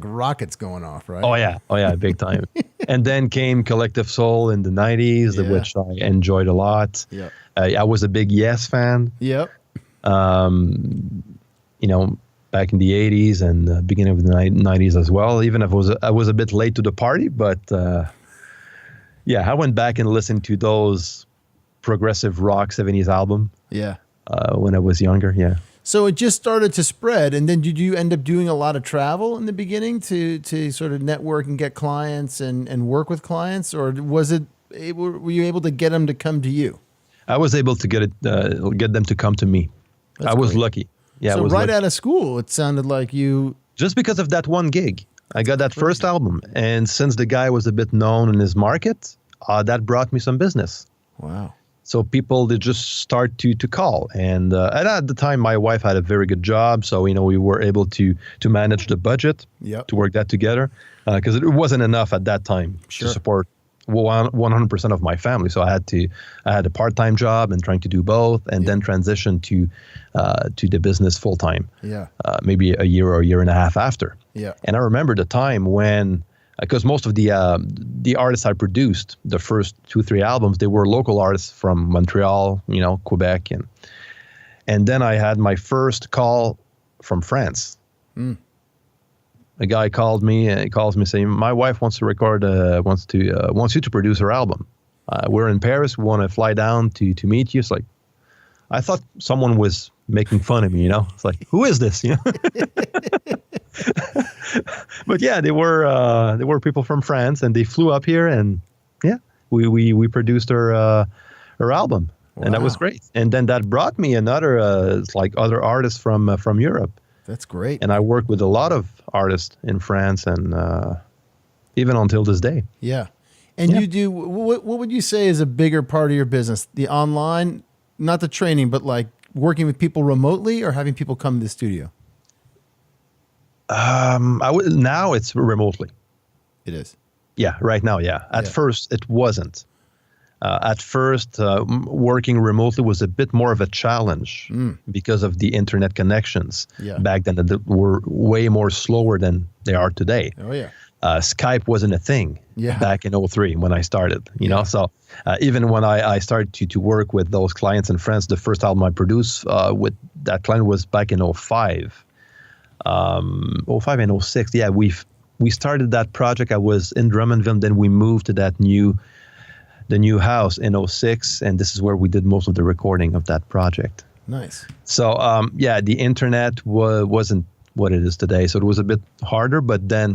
A: rockets going off, right?
D: Oh yeah, big time. And then came Collective Soul in the '90s, which I enjoyed a lot.
A: Yeah.
D: I was a big Yes fan.
A: Yep.
D: Back in the '80s and beginning of the '90s as well. Even if I was a bit late to the party, but I went back and listened to those progressive rock '70s album.
A: Yeah.
D: When I was younger. Yeah.
A: So it just started to spread, and then did you end up doing a lot of travel in the beginning to sort of network and get clients and work with clients, or were you able to get them to come to you?
D: I was able to get them to come to me. I was lucky. Yeah.
A: So out of school, it sounded like you.
D: Just because of that one gig, I got that first album, and since the guy was a bit known in his market, that brought me some business.
A: Wow.
D: So people, they just start to call. And at the time, my wife had a very good job. So, we were able to manage the budget, to work that together. Because it wasn't enough at that time to support 100% of my family. So I had a part-time job and trying to do both, and then transition to the business full-time.
A: Yeah.
D: Maybe a year or a year and a half after.
A: Yeah.
D: And I remember the time when, because most of the artists I produced, the first 2-3 albums, they were local artists from Montreal, Quebec, and then I had my first call from France. Mm. A guy calls me saying, my wife wants to record, wants you to produce her album. We're in Paris. We want to fly down to meet you. It's like, I thought someone was making fun of me, It's like, who is this? But yeah, they were people from France, and they flew up here, and we produced her album. Wow. And that was great. And then that brought me another other artists from Europe.
A: That's great.
D: And I work with a lot of artists in France, and even until this day.
A: Yeah. And you do, what would you say is a bigger part of your business? The online, not the training, but like working with people remotely, or having people come to the studio?
D: Now it's remotely.
A: It is.
D: Yeah, right now, yeah. At first, it wasn't. At first, working remotely was a bit more of a challenge because of the internet connections back then that were way more slower than they are today.
A: Oh, yeah.
D: Skype wasn't a thing back in 2003 when I started, So even when I started to work with those clients in France, the first album I produced with that client was back in 2005. 2005 and 2006. Yeah, we started that project. I was in Drummondville, then we moved to the new house in 2006, and this is where we did most of the recording of that project.
A: Nice.
D: So the internet wasn't what it is today. So it was a bit harder, but then,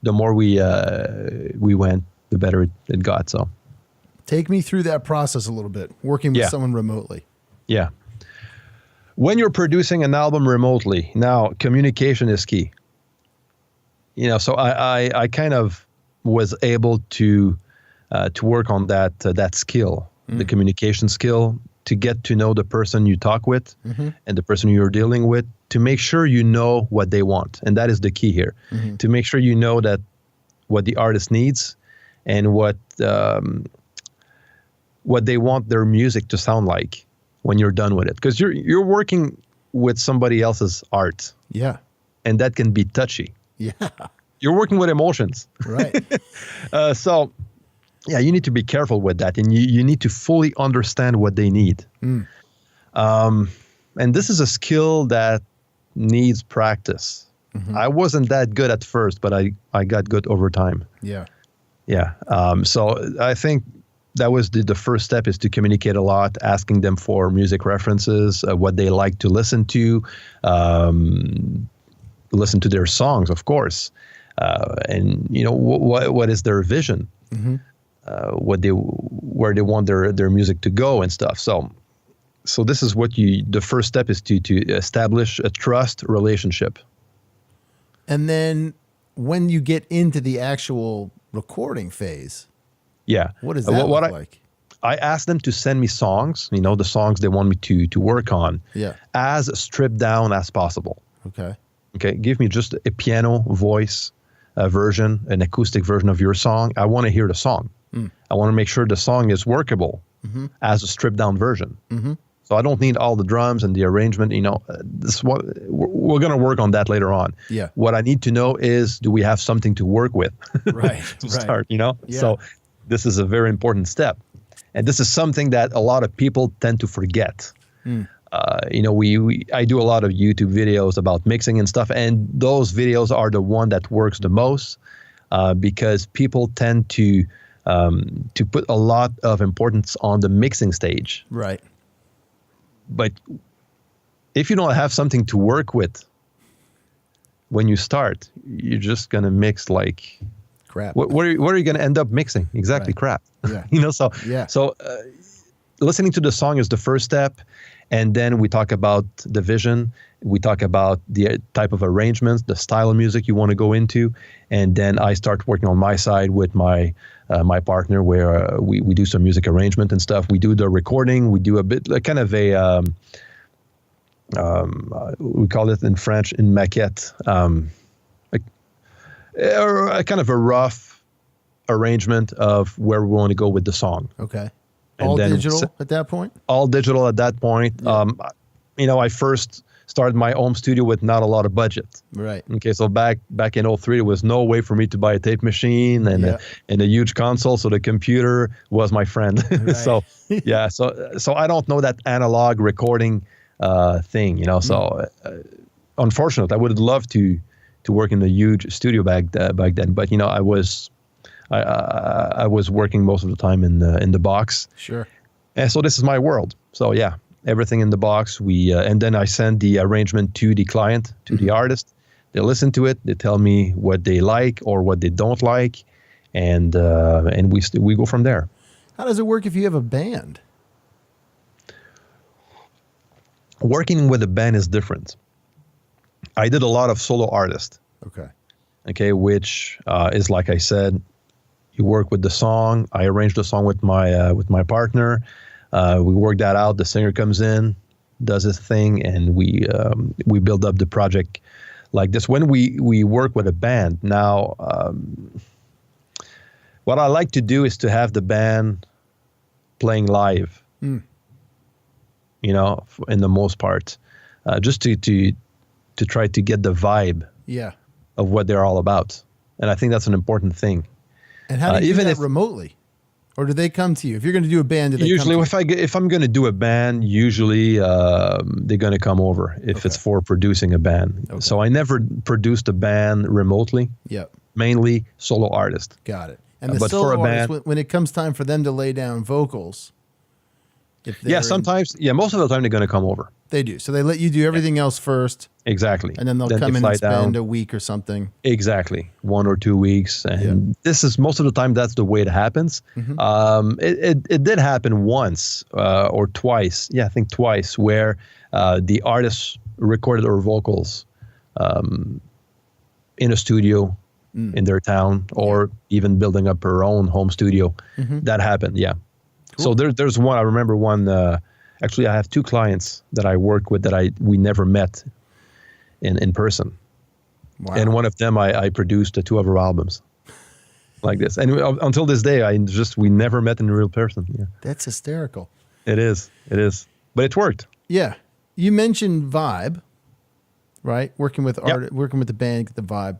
D: the more we went, the better it got. So
A: take me through that process a little bit, working with someone remotely.
D: Yeah. When you're producing an album remotely, now communication is key. So I kind of was able to work on that skill, the communication skill, to get to know the person you talk with and the person you're dealing with, to make sure you know what they want. And that is the key here, to make sure you know that what the artist needs and what they want their music to sound like when you're done with it. Because you're working with somebody else's art.
A: Yeah.
D: And that can be touchy.
A: Yeah.
D: You're working with emotions.
A: Right.
D: So you need to be careful with that, and you need to fully understand what they need. And this is a skill that needs practice. I wasn't that good at first, but I got good over time.
A: Yeah.
D: Yeah. So I think that was the first step, is to communicate a lot, asking them for music references, what they like to listen to their songs, of course. And what is their vision, where they want their music to go and stuff. So this is the first step is to establish a trust relationship.
A: And then when you get into the actual recording phase, what does that look like?
D: I asked them to send me songs, the songs they want me to work on, as stripped down as possible.
A: Okay.
D: Give me just a piano voice version, an acoustic version of your song. I want to hear the song. I want to make sure the song is workable as a stripped down version. So I don't need all the drums and the arrangement. This is what we're going to work on that later on.
A: Yeah.
D: What I need to know is, do we have something to work with?
A: Right.
D: to start.
A: Yeah.
D: So this is a very important step, and this is something that a lot of people tend to forget. I do a lot of YouTube videos about mixing and stuff, and those videos are the one that works the most, because people tend to put a lot of importance on the mixing stage.
A: Right.
D: But if you don't have something to work with when you start, you're just gonna mix like
A: crap.
D: What are you going to end up mixing? Exactly, crap.
A: Yeah.
D: So listening to the song is the first step. And then we talk about the vision. We talk about the type of arrangements, the style of music you want to go into. And then I start working on my side with my partner, where we do some music arrangement and stuff. We do the recording. We do a bit kind of a, we call it in French, in maquette, a kind of a rough arrangement of where we want to go with the song.
A: Okay.
D: And
A: all
D: then
A: digital at that point?
D: All digital at that point.
A: Yeah.
D: I first started my home studio with not a lot of budget.
A: Right.
D: Okay, so back in 2003, there was no way for me to buy a tape machine and a huge console, so the computer was my friend. Right. So I don't know that analog recording thing, So unfortunately, I would love to work in a huge studio back then, but I was working most of the time in the box.
A: Sure.
D: And so this is my world. So everything in the box. And then I send the arrangement to the client, to the artist. They listen to it. They tell me what they like or what they don't like, and we go from there.
A: How does it work if you have a band?
D: Working with a band is different. I did a lot of solo artist. Okay, which is, like I said, you work with the song. I arrange the song with my partner. We work that out. The singer comes in, does his thing, and we build up the project like this. When we work with a band now, what I like to do is to have the band playing live. In the most part, just to try to get the vibe. Of what they're all about, and I think that's an important thing.
A: And how do you do that remotely, or do they come to you if you're going to do a band?
D: Usually, if I'm going to do a band, usually they're going to come over if it's for producing a band. So I never produced a band remotely. Mainly solo artist.
A: Got it. And the solo artist, when it comes time for them to lay down vocals, they're
D: sometimes. Most of the time they're going to come over.
A: They do. So they let you do everything else first.
D: Exactly.
A: And then they'll come in and spend a week or something.
D: Exactly. 1 or 2 weeks. And this is most of the time, that's the way it happens. It did happen once or twice. Yeah, I think twice, where the artist recorded her vocals in a studio in their town, or even building up her own home studio. That happened, yeah. Cool. So there's one, I remember one, actually I have 2 clients that I work with that we never met in person. Wow. And one of them, I produced 2 of her albums like this. And until this day, we never met in real person. Yeah.
A: That's hysterical.
D: It is. But it worked.
A: Yeah. You mentioned vibe, right? Working with art, working with the band, get the vibe.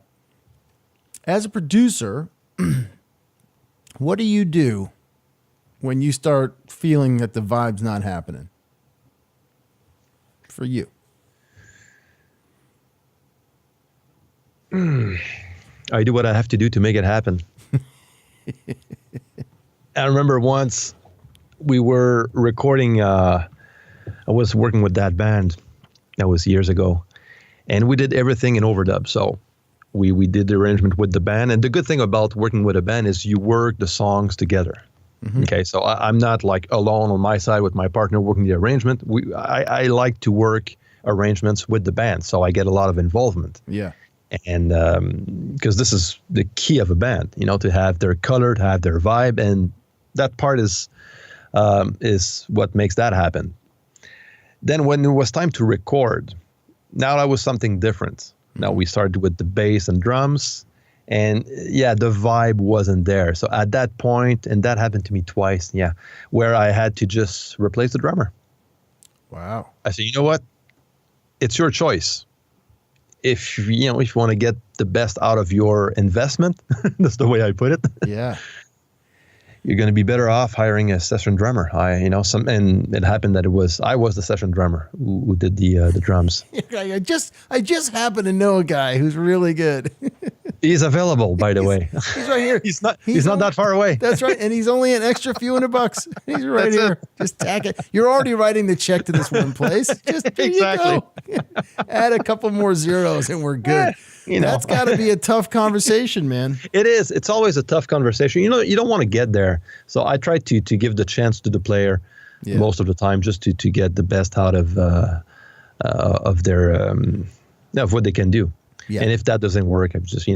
A: As a producer, what do you do when you start feeling that the vibe's not happening for you?
D: I do what I have to do to make it happen. I remember once we were recording, I was working with that band. That was years ago. And we did everything in overdub. So we did the arrangement with the band. And the good thing about working with a band is you work the songs together. Okay, so I'm not like alone on my side with my partner working the arrangement. I like to work arrangements with the band, so I get a lot of involvement.
A: Yeah.
D: And because this is the key of a band, to have their color, to have their vibe, and that part is what makes that happen. Then when it was time to record, now that was something different. Now we started with the bass and drums, and the vibe wasn't there. So at that point, and that happened to me twice, where I had to just replace the drummer.
A: Wow.
D: I said, you know what? It's your choice. If you want to get the best out of your investment, that's the way I put it.
A: Yeah.
D: You're going to be better off hiring a session drummer. And it happened that I was the session drummer who did the drums.
A: I just happen to know a guy who's really good.
D: He's available, by the way.
A: He's right here.
D: He's not that far away.
A: That's right. And he's only an extra few $100. He's right here.
D: It.
A: Just tack it. You're already writing the check to this one place. Just there
D: exactly.
A: You go. Add a couple more zeros and we're good. That's got to be a tough conversation, man.
D: It is. It's always a tough conversation. You don't want to get there. So I try to give the chance to the player most of the time, just to get the best out of their of what they can do. Yeah. And if that doesn't work, I'm just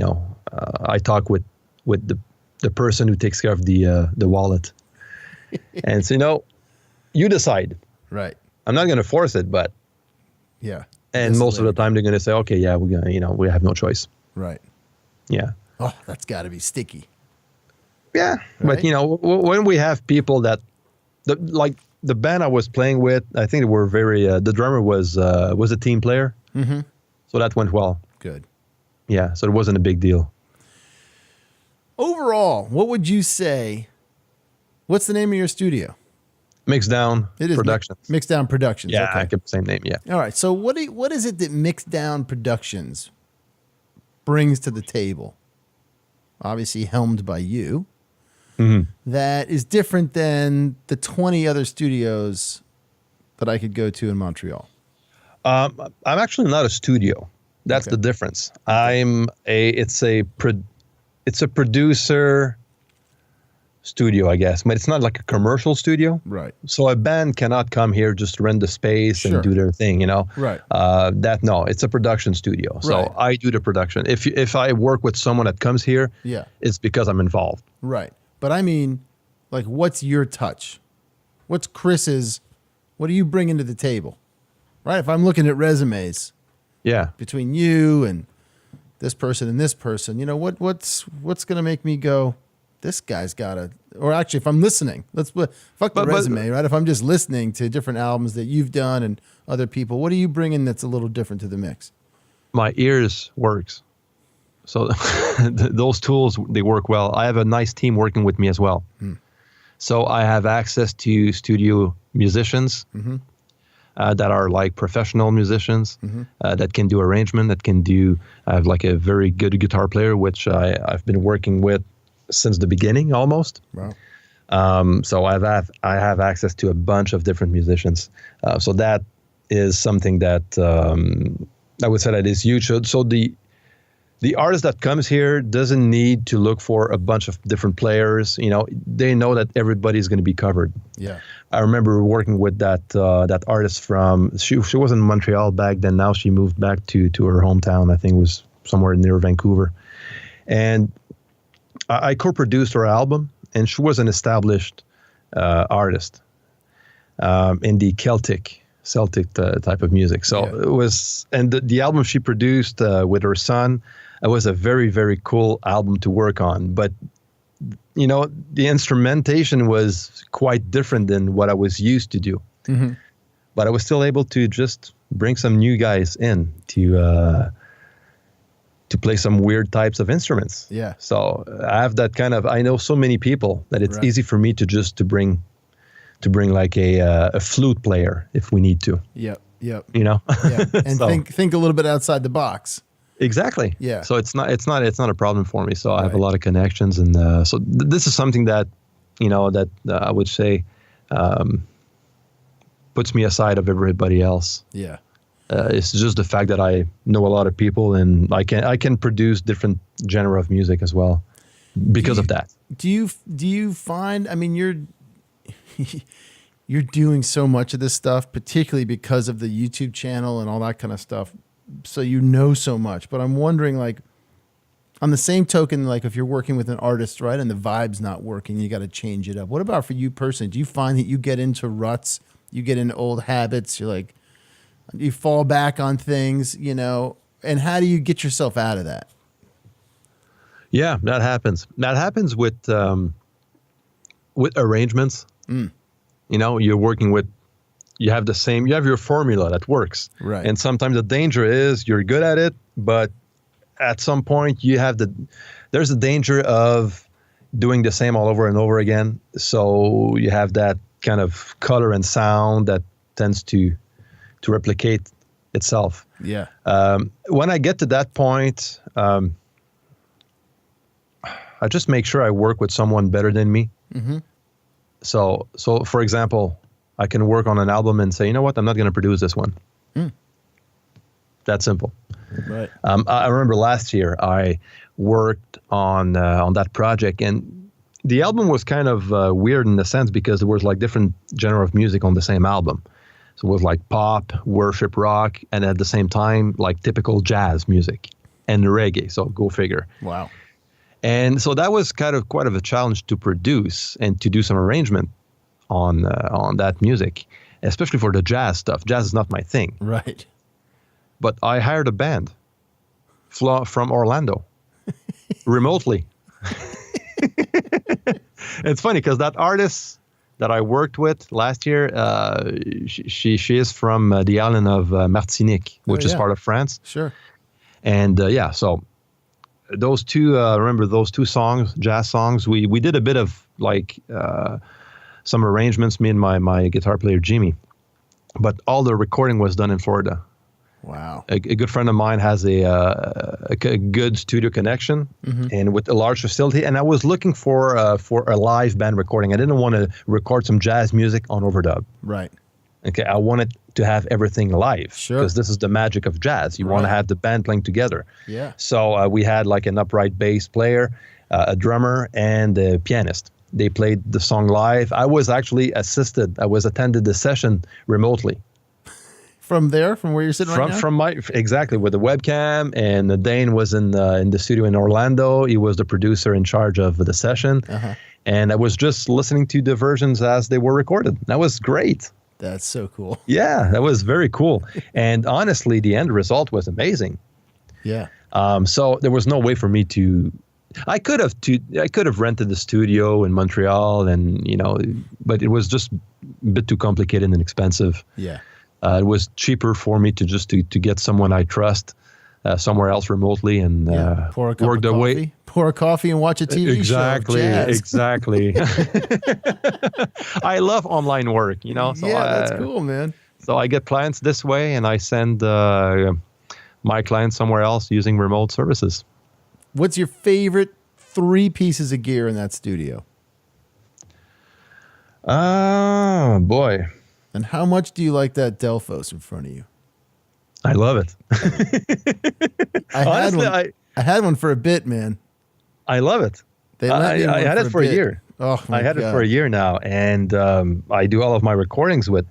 D: I talk with the person who takes care of the wallet, and so you decide.
A: Right.
D: I'm not going to force it, but
A: yeah.
D: And most of the time they're going to say, okay, yeah, we're gonna we have no choice.
A: Right.
D: Yeah.
A: Oh, that's got to be sticky.
D: Yeah, right? But when we have people that, like the band I was playing with, I think they were very. The drummer was a team player, so that went well.
A: Good.
D: Yeah, so it wasn't a big deal.
A: Overall, what would you say? What's the name of your studio?
D: Mixdown Productions.
A: Mixdown Productions.
D: Yeah,
A: okay.
D: I kept the same name. Yeah.
A: All right. So what is it that Mixdown Productions brings to the table? Obviously helmed by you. That is different than the 20 other studios that I could go to in Montreal.
D: I'm actually not a studio. That's the difference. It's a producer studio, I guess, but it's not like a commercial studio.
A: Right.
D: So a band cannot come here, just rent the space and do their thing,
A: Right.
D: It's a production studio. So
A: right.
D: I do the production. If I work with someone that comes here, it's because I'm involved.
A: Right. But I mean, like, what's your touch? What's Chris's? What do you bring into the table? Right. If I'm looking at resumes, between you and this person and this person, what's going to make me go, this guy's got a, or actually, if I'm listening, fuck the resume, right? If I'm just listening to different albums that you've done and other people, what do you bring in that's a little different to the mix?
D: My ears works. So those tools, they work well. I have a nice team working with me as well. So I have access to studio musicians that are like professional musicians that can do arrangement, I have like a very good guitar player, which I've been working with since the beginning almost.
A: Wow.
D: So I have access to a bunch of different musicians. So that is something that I would say that is huge. So the artist that comes here doesn't need to look for a bunch of different players. They know that everybody's going to be covered.
A: Yeah.
D: I remember working with that artist from, she was in Montreal back then. Now she moved back to her hometown. I think it was somewhere near Vancouver. And I co-produced her album, and she was an established artist in the Celtic type of music. So
A: Yeah.
D: it was, and the album she produced with her son, it was a very, very cool album to work on. But, the instrumentation was quite different than what I was used to do.
A: Mm-hmm.
D: But I was still able to just bring some new guys in to play some weird types of instruments.
A: Yeah.
D: So I have that I know so many people that it's
A: Right.
D: easy for me to bring like a flute player if we need to.
A: Yep. Yep.
D: Yeah.
A: And
D: So-
A: think a little bit outside the box.
D: Exactly.
A: Yeah.
D: So it's not a problem for me. So I have a
A: Right.
D: lot of connections, and so this is something that I would say puts me aside of everybody else.
A: Yeah.
D: It's just the fact that I know a lot of people, and I can produce different genre of music as well because of that.
A: Do you find, I mean, you're doing so much of this stuff, particularly because of the YouTube channel and all that kind of stuff. So you know so much, but I'm wondering, like, on the same token, like if you're working with an artist, right, and the vibe's not working, you got to change it up. What about for you personally? Do you find that you get into ruts, you get into old habits, you're like, you fall back on things, and how do you get yourself out of that?
D: Yeah, that happens. That happens with arrangements. You're working with, you have your formula that works.
A: Right.
D: And sometimes the danger is you're good at it, but at some point there's a danger of doing the same all over and over again. So you have that kind of color and sound that tends to replicate itself.
A: Yeah.
D: When I get to that point, I just make sure I work with someone better than me.
A: Mm-hmm.
D: So for example, I can work on an album and say, you know what, I'm not going to produce this one. That simple.
A: Right.
D: I remember last year I worked on that project, and the album was kind of weird in the sense because there was like different genre of music on the same album. So it was like pop, worship rock, and at the same time, like typical jazz music and reggae. So go figure.
A: Wow.
D: And so that was quite of a challenge to produce and to do some arrangement on that music, especially for the jazz stuff. Jazz is not my thing.
A: Right.
D: But I hired a band from Orlando remotely. It's funny because that artist that I worked with last year, she is from the island of Martinique, which is part of France.
A: Sure.
D: And so those two, remember those two songs, jazz songs, we did a bit of like some arrangements, me and my guitar player, Jimmy. But all the recording was done in Florida.
A: Wow.
D: A good friend of mine has a good studio connection and with a large facility. And I was looking for a live band recording. I didn't want to record some jazz music on overdub.
A: Right.
D: Okay, I wanted to have everything live.
A: Sure.
D: Because this is the magic of jazz. You want to have the band playing together.
A: Yeah.
D: So we had like an upright bass player, a drummer, and a pianist. They played the song live. I was actually attended the session remotely.
A: From where you're sitting right now?
D: Exactly, with the webcam, and Dane was in the studio in Orlando. He was the producer in charge of the session, and I was just listening to the versions as they were recorded. That was great.
A: That's so cool.
D: Yeah, that was very cool. And honestly, the end result was amazing.
A: Yeah.
D: So there was no way for me to. I could have rented the studio in Montreal, and but it was just a bit too complicated and expensive.
A: Yeah.
D: It was cheaper for me to just to get someone I trust somewhere else remotely and
A: Pour a cup
D: work
A: of
D: the
A: coffee.
D: way.
A: Pour a coffee and watch a TV
D: Exactly,
A: show. Jazz.
D: exactly. I love online work, So
A: that's cool, man.
D: So I get clients this way, and I send my clients somewhere else using remote services.
A: What's your favorite 3 pieces of gear in that studio?
D: Oh, boy.
A: And how much do you like that Delphos in front of you?
D: I love it.
A: Honestly, I had one for a bit, man.
D: I love it. I had it for a year.
A: Oh, my
D: I had
A: God.
D: it for a year now, and I do all of my recordings with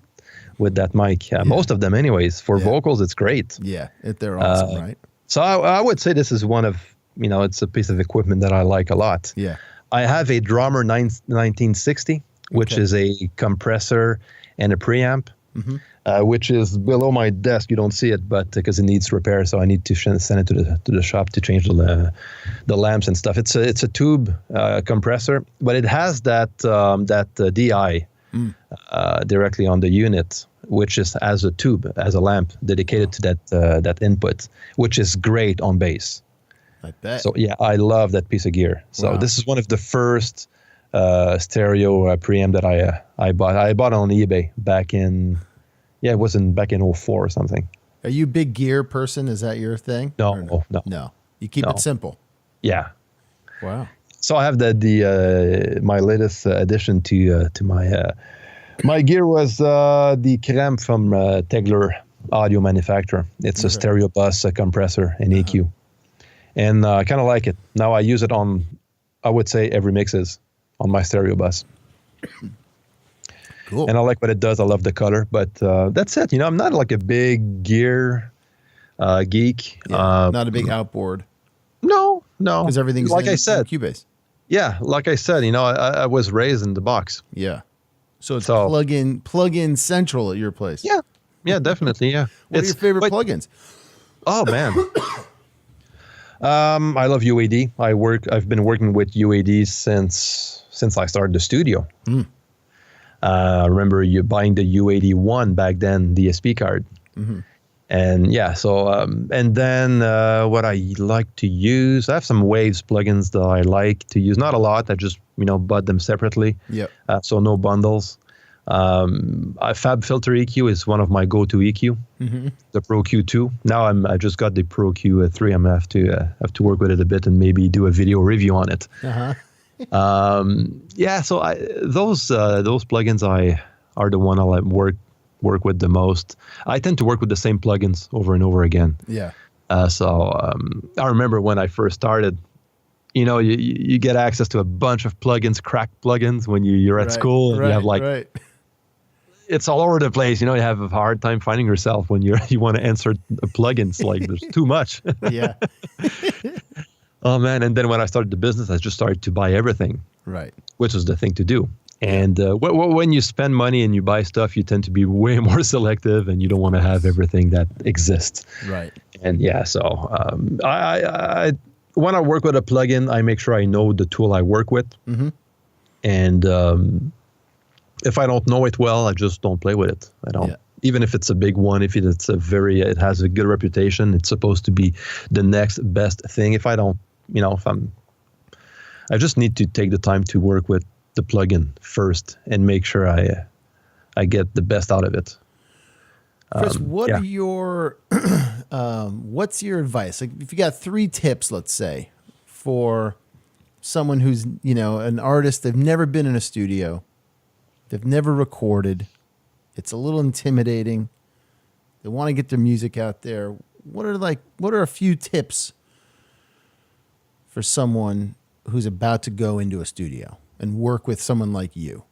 D: that mic. Most of them, anyways. For vocals, it's great.
A: Yeah, they're awesome, right?
D: So I would say this is one of, it's a piece of equipment that I like a lot.
A: Yeah.
D: I have a Drummer 1960, which is a compressor and a preamp, which is below my desk. You don't see it, but because it needs repair, so I need to send it to the shop to change the lamps and stuff. It's a tube compressor, but it has that DI directly on the unit, which is as a tube, as a lamp dedicated to that input, which is great on bass.
A: I bet.
D: So yeah, I love that piece of gear. So this is one of the first stereo preamp that I bought. I bought it on eBay back in 04 or something.
A: Are you a big gear person? Is that your thing?
D: No.
A: You keep it simple.
D: Yeah.
A: Wow.
D: So I have my latest addition to my gear was the Creme from Tegler Audio Manufacturer. It's a stereo bus, a compressor, and EQ. And I kind of like it. Now I use it on, I would say, every mixes on my stereo bus.
A: Cool.
D: And I like what it does. I love the color. But that's it. I'm not like a big gear geek.
A: Yeah, not a big outboard.
D: No.
A: Because everything's
D: like I said,
A: Cubase.
D: Yeah, like I said, I was raised in the box.
A: Yeah. So it's plug-in central at your place.
D: Yeah, definitely. Yeah.
A: What are your favorite plugins?
D: Oh man. I love UAD. I've been working with UAD since I started the studio. I remember you buying the UAD1 back then, the SP card. And yeah, so and then what I like to use, I have some Waves plugins that I like to use. Not a lot. I just bought them separately.
A: Yep.
D: So no bundles. Fab Filter EQ is one of my go-to EQ. The Pro Q2. Now I just got the Pro Q3. I'm gonna have to work with it a bit and maybe do a video review on it. Yeah. So those plugins are the one I like work with the most. I tend to work with the same plugins over and over again.
A: Yeah.
D: So I remember when I first started, you get access to a bunch of plugins, cracked plugins when you're at school. And you have it's all over the place. You have a hard time finding yourself when you want to insert plugins. Like there's too much.
A: Yeah.
D: Oh man. And then when I started the business, I just started to buy everything.
A: Right.
D: Which was the thing to do. And when you spend money and you buy stuff, you tend to be way more selective, and you don't want to have everything that exists.
A: Right.
D: And yeah, so I when I work with a plugin, I make sure I know the tool I work with. And if I don't know it well, I just don't play with it. I don't. Yeah. Even if it's a big one, if it has a good reputation, it's supposed to be the next best thing. If I don't, I just need to take the time to work with the plugin first and make sure I get the best out of it.
A: Chris, what are your what's your advice? Like, if you got 3 tips, let's say, for someone who's an artist, they've never been in a studio, they've never recorded, it's a little intimidating, they want to get their music out there. What are a few tips for someone who's about to go into a studio and work with someone like you?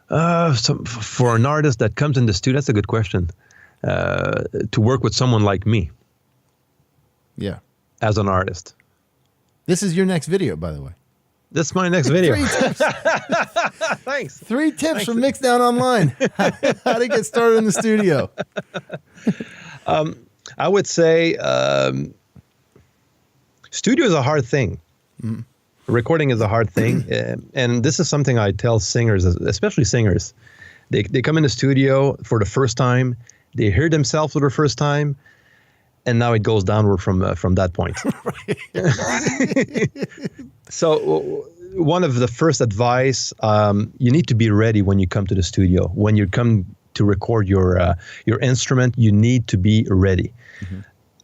D: So for an artist that comes in the studio, that's a good question. To work with someone like me.
A: Yeah.
D: As an artist.
A: This is your next video, by the way.
D: This is my next video.
A: 3 tips.
D: Thanks.
A: 3 tips from Mixdown-Online. How to get started in the studio.
D: I would say studio is a hard thing. Recording is a hard thing. And this is something I tell singers, especially singers. They come in the studio for the first time. They hear themselves for the first time. And now it goes downward from that point. So one of the first advice, you need to be ready when you come to the studio. When you come to record your instrument, you need to be ready.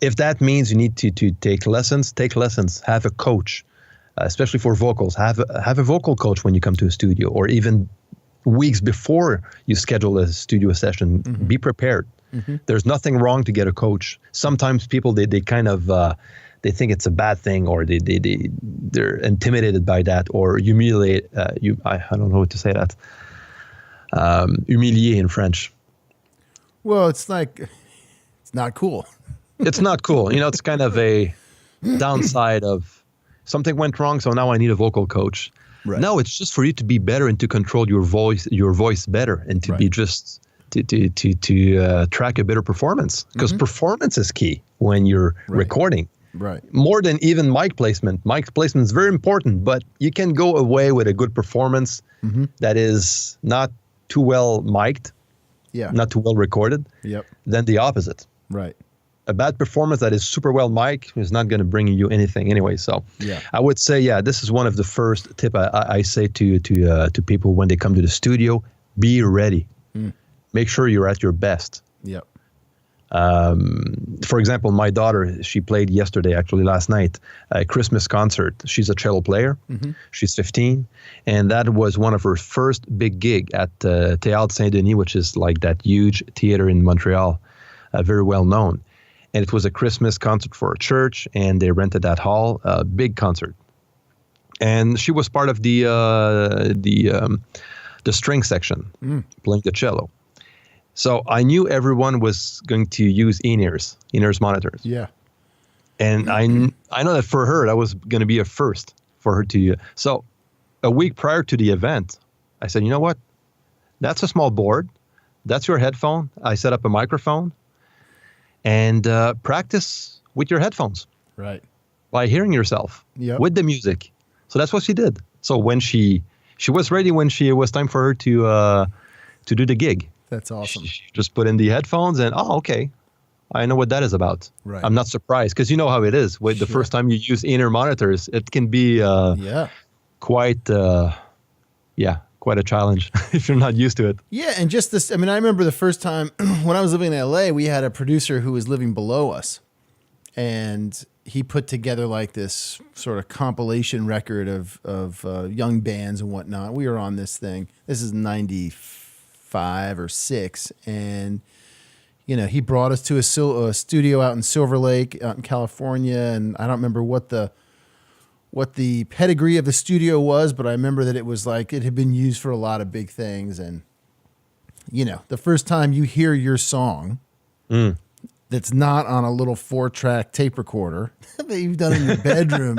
D: If that means you need to take lessons, take lessons. Have a coach, especially for vocals. Have a vocal coach when you come to a studio, or even weeks before you schedule a studio session. Be prepared. There's nothing wrong to get a coach. Sometimes people they kind of they think it's a bad thing, or they're intimidated by that, or humiliate you. I don't know what to say that. Humilier in French.
A: Well, it's like it's not cool.
D: It's not cool. It's kind of a downside of something went wrong, so now I need a vocal coach.
A: Right.
D: No, it's just for you to be better and to control your voice better, and to be just to track a better performance, because performance is key when you're recording.
A: Right.
D: More than even mic placement. Mic placement is very important, but you can go away with a good performance that is not too well mic'd, not too well recorded, than the opposite.
A: Right.
D: A bad performance that is super well mic'd is not going to bring you anything anyway. So I would say, this is one of the first tip I say to people when they come to the studio: be ready. Make sure you're at your best.
A: Yep.
D: For example, my daughter, she played yesterday, actually last night, a Christmas concert. She's a cello player. She's 15. And that was one of her first big gig at Théâtre Saint-Denis, which is like that huge theater in Montreal, very well known. And it was a Christmas concert for a church, and they rented that hall, a big concert. And she was part of the string section, playing the cello. So I knew everyone was going to use in-ears monitors.
A: Yeah.
D: And I know that for her, that was going to be a first for her to. So a week prior to the event, I said, you know what? That's a small board. That's your headphone. I set up a microphone. And practice with your headphones.
A: Right.
D: By hearing yourself with the music. So that's what she did. So when she was ready when it was time for her to do the gig.
A: That's awesome.
D: She just put in the headphones and, okay, I know what that is about.
A: Right.
D: I'm not surprised, because you know how it is. With the first time you use in-ear monitors, it can be quite a challenge if you're not used to it.
A: Yeah, and just this, I remember the first time when I was living in LA, we had a producer who was living below us, and he put together like this sort of compilation record of young bands and whatnot. We were on this thing. This is 95 or 6, and he brought us to a studio out in Silver Lake, out in California, and I don't remember what the pedigree of the studio was, but I remember that it was like it had been used for a lot of big things. And, the first time you hear your song that's not on a little 4-track tape recorder that you've done in your bedroom,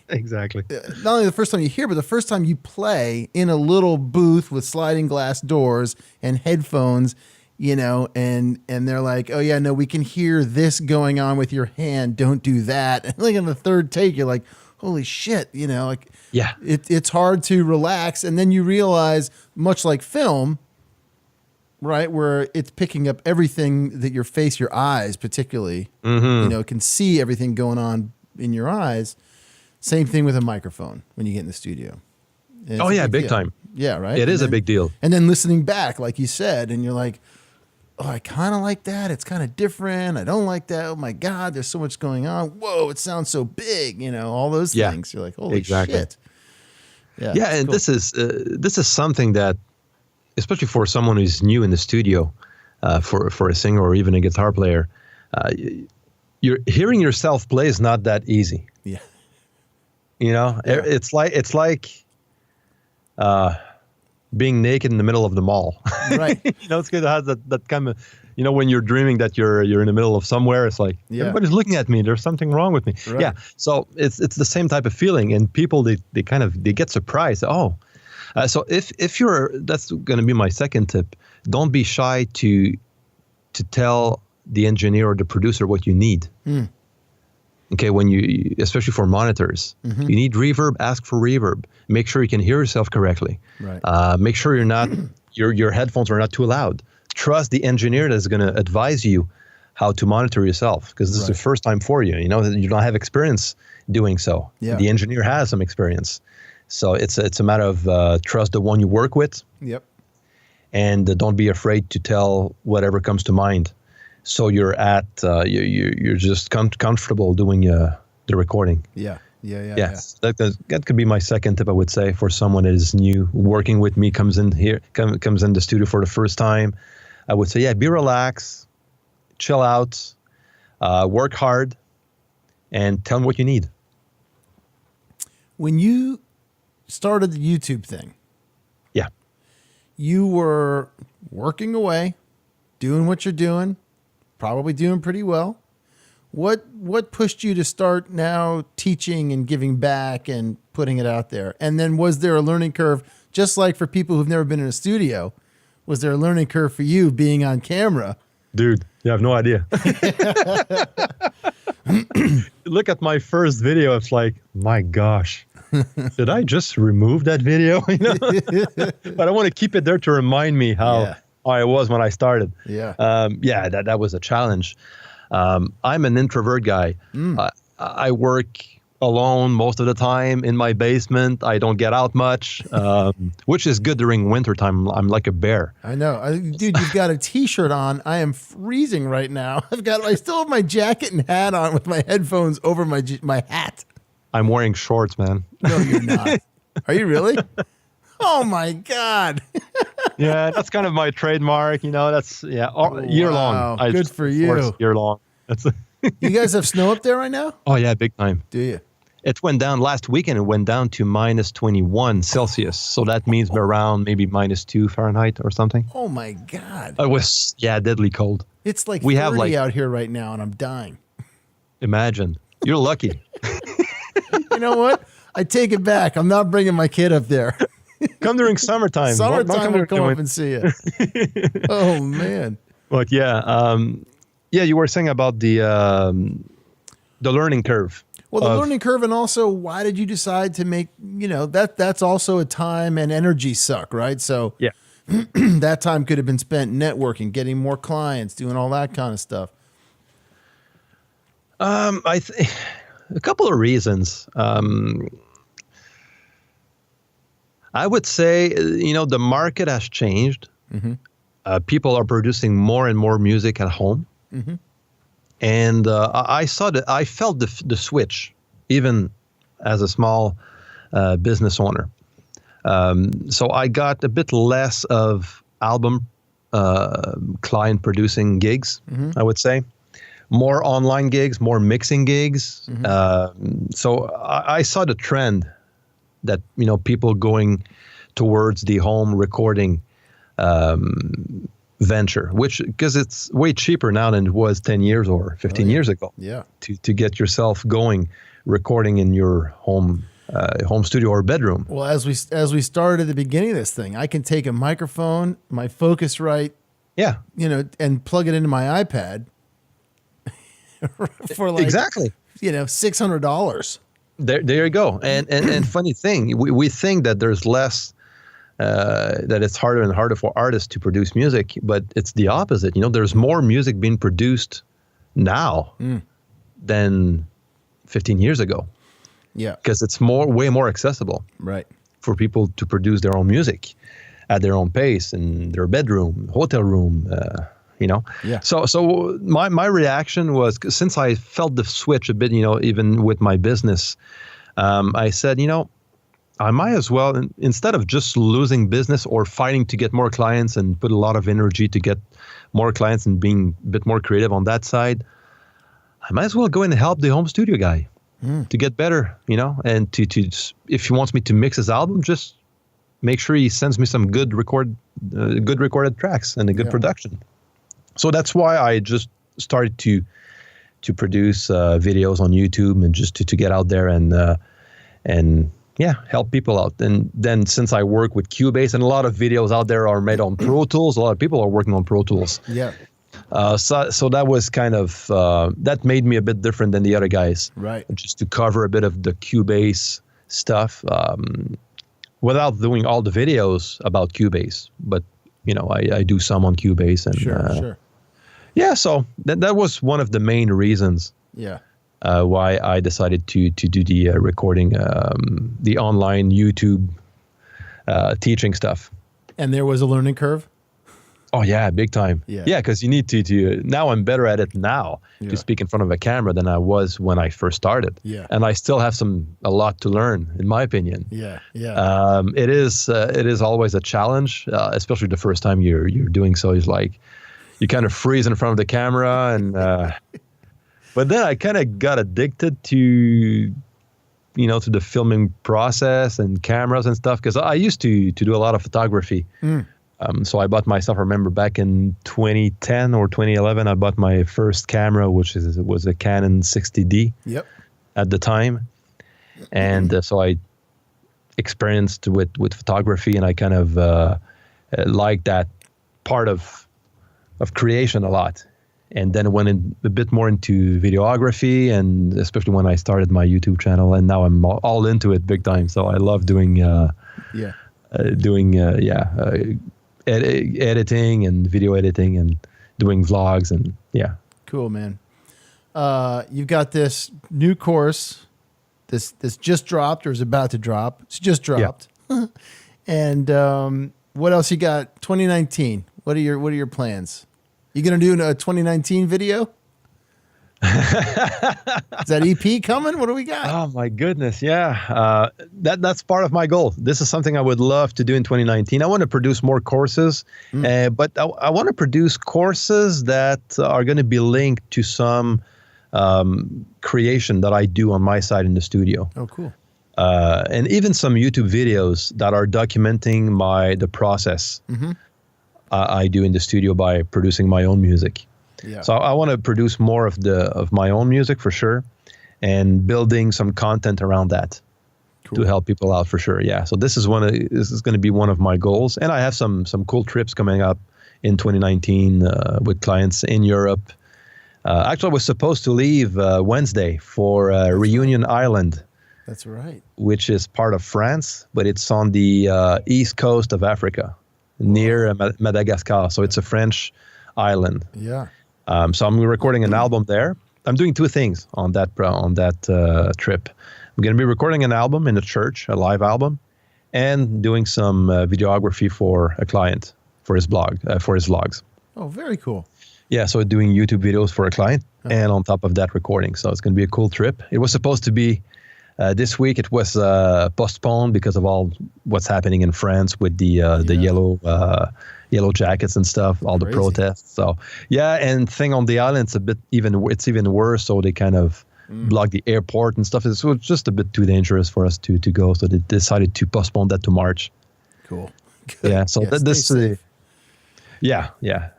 D: Exactly.
A: Not only the first time you hear, but the first time you play in a little booth with sliding glass doors and headphones, and they're like, oh yeah, no, we can hear this going on with your hand. Don't do that. And like on the third take, you're like, holy shit, it's hard to relax. And then you realize, much like film, right, where it's picking up everything that your face, your eyes particularly, can see everything going on in your eyes. Same thing with a microphone when you get in the studio.
D: Big time.
A: Yeah, right?
D: It is a big deal.
A: And then listening back, like you said, and you're like, oh, I kind of like that. It's kind of different. I don't like that. Oh my God, there's so much going on. Whoa, it sounds so big. All those things. You're like, holy shit.
D: Yeah, and cool. This is something that, especially for someone who's new in the studio, for a singer or even a guitar player, you're hearing yourself play is not that easy.
A: Yeah.
D: It's like being naked in the middle of the mall.
A: Right.
D: It's good to have that kind of, when you're dreaming that you're in the middle of somewhere, it's like, everybody's looking at me. There's something wrong with me. Right. Yeah. So it's the same type of feeling, and people, they get surprised. Oh, so if you're, that's going to be my second tip. Don't be shy to tell the engineer or the producer what you need. Okay, especially for monitors, you need reverb, ask for reverb. Make sure you can hear yourself correctly.
A: Right.
D: Make sure you're not, your headphones are not too loud. Trust the engineer that's going to advise you how to monitor yourself, because this is the first time for you. You don't have experience doing so.
A: Yeah.
D: The engineer has some experience. So it's a matter of trust the one you work with.
A: Yep.
D: And don't be afraid to tell whatever comes to mind. so you're at you're just comfortable doing the recording.
A: Yeah.
D: Yes, that could be my second tip. I would say for someone that is new working with me, comes in the studio for the first time. I would say, be relaxed, chill out, work hard, and tell them what you need.
A: When you started the YouTube thing,
D: Yeah.
A: you were working away, doing what you're doing, probably doing pretty well. What pushed you to start now teaching and giving back and putting it out there? And then was there a learning curve, just like for people who've never been in a studio? Was there a learning curve for you being on camera?
D: Dude, you have no idea. Look at my first video. It's like, my gosh, did I just remove that video? But I want to keep it there to remind me how I was when I started.
A: Yeah.
D: That was a challenge. I'm an introvert guy. I work alone most of the time in my basement. I don't get out much, which is good during wintertime. I'm like a bear.
A: I know. Dude, you've got a T-shirt on. I am freezing right now. I still have my jacket and hat on with my headphones over my hat.
D: I'm wearing shorts, man.
A: No, you're not. Are you really? Oh, my God.
D: Yeah, that's kind of my trademark. That's year long.
A: Good for you.
D: Year long. That's.
A: You guys have snow up there right now?
D: Oh yeah, big time.
A: Do you?
D: It went down last weekend. It went down to minus 21 Celsius. So that means around maybe minus 2 Fahrenheit or something.
A: Oh my God.
D: It was deadly cold.
A: It's like 30 out here right now, and I'm dying.
D: Imagine. You're lucky.
A: You know what? I take it back. I'm not bringing my kid up there.
D: Come during summertime.
A: Summertime, we'll come up and see you. Oh, man.
D: But you were saying about the learning curve.
A: Well, the learning curve, and also why did you decide to make, that's also a time and energy suck, right? So that time could have been spent networking, getting more clients, doing all that kind of stuff.
D: A couple of reasons. I would say, the market has changed. Mm-hmm. People are producing more and more music at home. Mm-hmm. And I felt the switch, even as a small business owner. So I got a bit less of album client producing gigs, mm-hmm. I would say. More online gigs, more mixing gigs. Mm-hmm. So I saw the trend that, people going towards the home recording venture, because it's way cheaper now than it was 10 years or 15 years ago.
A: Yeah.
D: To get yourself going, recording in your home studio or bedroom.
A: Well, as we started at the beginning of this thing, I can take a microphone, my Focusrite, and plug it into my iPad for
D: exactly
A: $600.
D: There you go. And funny thing, we think that there's less. That it's harder and harder for artists to produce music, but it's the opposite. There's more music being produced now than 15 years ago.
A: Yeah,
D: because it's way more accessible,
A: right,
D: for people to produce their own music at their own pace in their bedroom, hotel room.
A: Yeah.
D: So my reaction was, since I felt the switch a bit, even with my business, I said, I might as well, instead of just losing business or fighting to get more clients and put a lot of energy to get more clients and being a bit more creative on that side, I might as well go and help the home studio guy to get better, and to if he wants me to mix his album, just make sure he sends me some good recorded tracks and a good production. So that's why I just started to produce videos on YouTube and just to get out there and help people out. And then since I work with Cubase, and a lot of videos out there are made on Pro Tools, a lot of people are working on Pro Tools.
A: Yeah.
D: So that was kind of, that made me a bit different than the other guys.
A: Right.
D: Just to cover a bit of the Cubase stuff without doing all the videos about Cubase. But, I do some on Cubase. And,
A: sure.
D: Yeah, so that was one of the main reasons.
A: Yeah.
D: Why I decided to do the recording, the online YouTube teaching stuff.
A: And there was a learning curve?
D: Oh yeah, big time.
A: Yeah.
D: Yeah, because you need to. Now I'm better at it now
A: Yeah.
D: to speak in front of a camera than I was when I first started.
A: Yeah.
D: And I still have a lot to learn, in my opinion.
A: Yeah. Yeah.
D: It is always a challenge, especially the first time you're doing so. It's like you kind of freeze in front of the camera, and but then I kind of got addicted to the filming process and cameras and stuff, because I used to do a lot of photography. So I bought myself, I remember back in 2010 or 2011, I bought my first camera, which was a Canon 60D
A: Yep.
D: at the time. And so I experienced with photography, and I kind of liked that part of creation a lot. And then went in a bit more into videography, and especially when I started my YouTube channel, and now I'm all into it big time. So I love doing editing and video editing and doing vlogs, and yeah.
A: Cool, man. You've got this new course. This just dropped, or is about to drop. It's just dropped. Yeah. And what else you got? 2019. What are your plans? You gonna do a 2019 video? Is that EP coming? What do we got?
D: Oh my goodness, yeah. That's part of my goal. This is something I would love to do in 2019. I want to produce more courses, but I want to produce courses that are going to be linked to some creation that I do on my side in the studio.
A: Oh, cool.
D: And even some YouTube videos that are documenting the process I do in the studio by producing my own music.
A: Yeah.
D: So I want to produce more of my own music for sure, and building some content around that to help people out for sure. Yeah. So this is going to be one of my goals, and I have some cool trips coming up in 2019 with clients in Europe. Actually, I was supposed to leave Wednesday for Reunion Island.
A: That's right.
D: Which is part of France, but it's on the east coast of Africa, near Madagascar. So it's a French island.
A: Yeah.
D: So I'm recording an album there. I'm doing two things on that trip. I'm going to be recording an album in a church, a live album, and doing some videography for a client for his blog, for his vlogs.
A: Oh, very cool.
D: Yeah, so doing YouTube videos for a client, and on top of that, recording. So it's going to be a cool trip. It was supposed to be this week. It was postponed because of all what's happening in France with the yellow jackets and stuff, all the protests. So yeah, and thing on the island, it's even worse. So they kind of blocked the airport and stuff. So it's just a bit too dangerous for us to go. So they decided to postpone that to March.
A: Cool. Good.
D: Yeah. So yeah.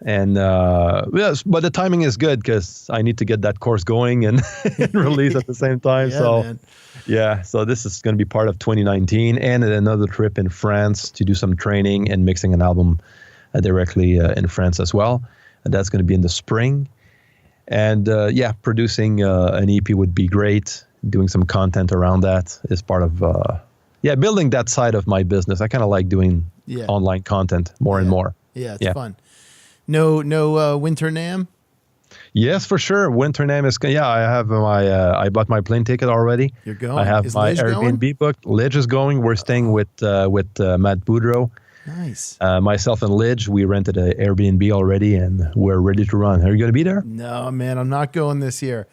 D: And yes, but the timing is good because I need to get that course going and release at the same time.
A: Man.
D: So this is going to be part of 2019, and another trip in France to do some training and mixing an album directly in France as well. And that's going to be in the spring. And producing an EP would be great. Doing some content around that is part of building that side of my business. I kind of like doing online content more and more.
A: Yeah, it's fun. No Winter NAMM?
D: Yes, for sure. Winter NAMM is. Yeah, I have I bought my plane ticket already.
A: You're going.
D: I have
A: is
D: my
A: Lidge
D: Airbnb
A: going?
D: booked. Lidge is going. We're staying with Matt Boudreau.
A: Nice.
D: Myself and Lidge, we rented an Airbnb already, and we're ready to run. Are you going to be there?
A: No, man, I'm not going this year.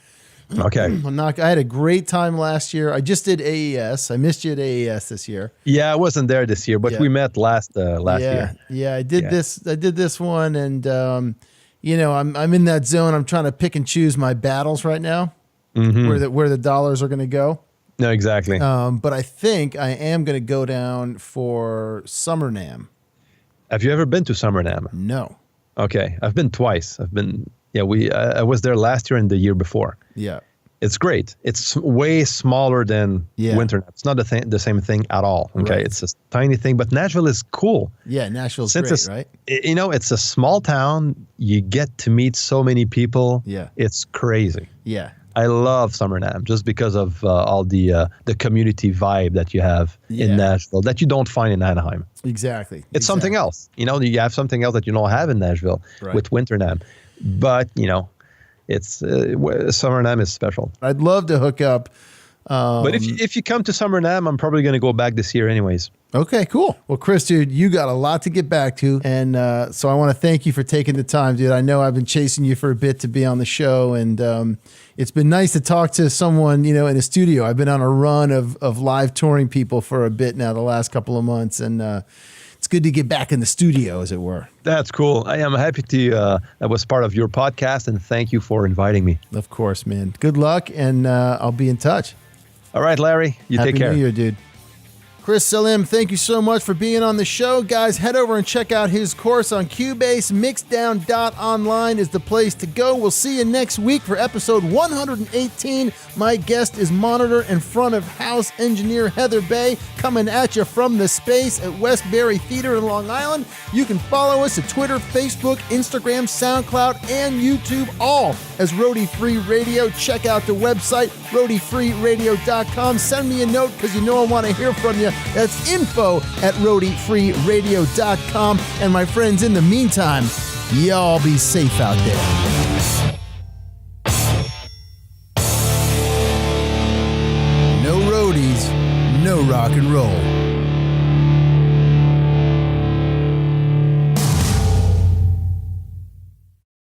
D: Okay.
A: I had a great time last year. I just did AES. I missed you at AES this year.
D: Yeah, I wasn't there this year, but we met last year.
A: Yeah, I did this. I did this one, and I'm in that zone. I'm trying to pick and choose my battles right now, where the dollars are going to go.
D: No, exactly.
A: But I think I am going to go down for Summer NAMM.
D: Have you ever been to Summer NAMM?
A: No.
D: Okay, I've been twice. I was there last year and the year before.
A: Yeah.
D: It's great. It's way smaller than Winter NAMM. It's not the same thing at all. Okay,
A: Right.
D: It's a tiny thing, but Nashville is cool.
A: Yeah, Nashville's
D: Since
A: great,
D: it's,
A: right?
D: It's a small town. You get to meet so many people.
A: Yeah.
D: It's crazy.
A: Yeah.
D: I love Summer NAMM just because of all the community vibe that you have in Nashville that you don't find in Anaheim.
A: Exactly.
D: It's something else. You have something else that you don't have in Nashville with Winter NAMM. But, it's Summer NAMM is special.
A: I'd love to hook up
D: But if you come to Summer NAMM, I'm probably going to go back this year anyways.
A: Okay, cool. Well, Chris, dude, you got a lot to get back to. And so I want to thank you for taking the time, dude. I know I've been chasing you for a bit to be on the show. And it's been nice to talk to someone, in a studio. I've been on a run of live touring people for a bit now, the last couple of months. And it's good to get back in the studio, as it were.
D: That's cool. I am happy to that was part of your podcast. And thank you for inviting me.
A: Of course, man. Good luck. And I'll be in touch.
D: All right, Larry. You
A: Happy
D: take care.
A: New Year, dude. Chris Selim, thank you so much for being on the show. Guys, head over and check out his course on Cubase. Mixdown.online is the place to go. We'll see you next week for episode 118. My guest is monitor and front of house engineer Heather Bay, coming at you from the space at Westbury Theater in Long Island. You can follow us at Twitter, Facebook, Instagram, SoundCloud, and YouTube, all as Roadie Free Radio. Check out the website, roadiefreeradio.com. Send me a note because you know I want to hear from you. That's info@roadiefreeradio.com. And my friends, in the meantime, y'all be safe out there. No roadies, no rock and roll.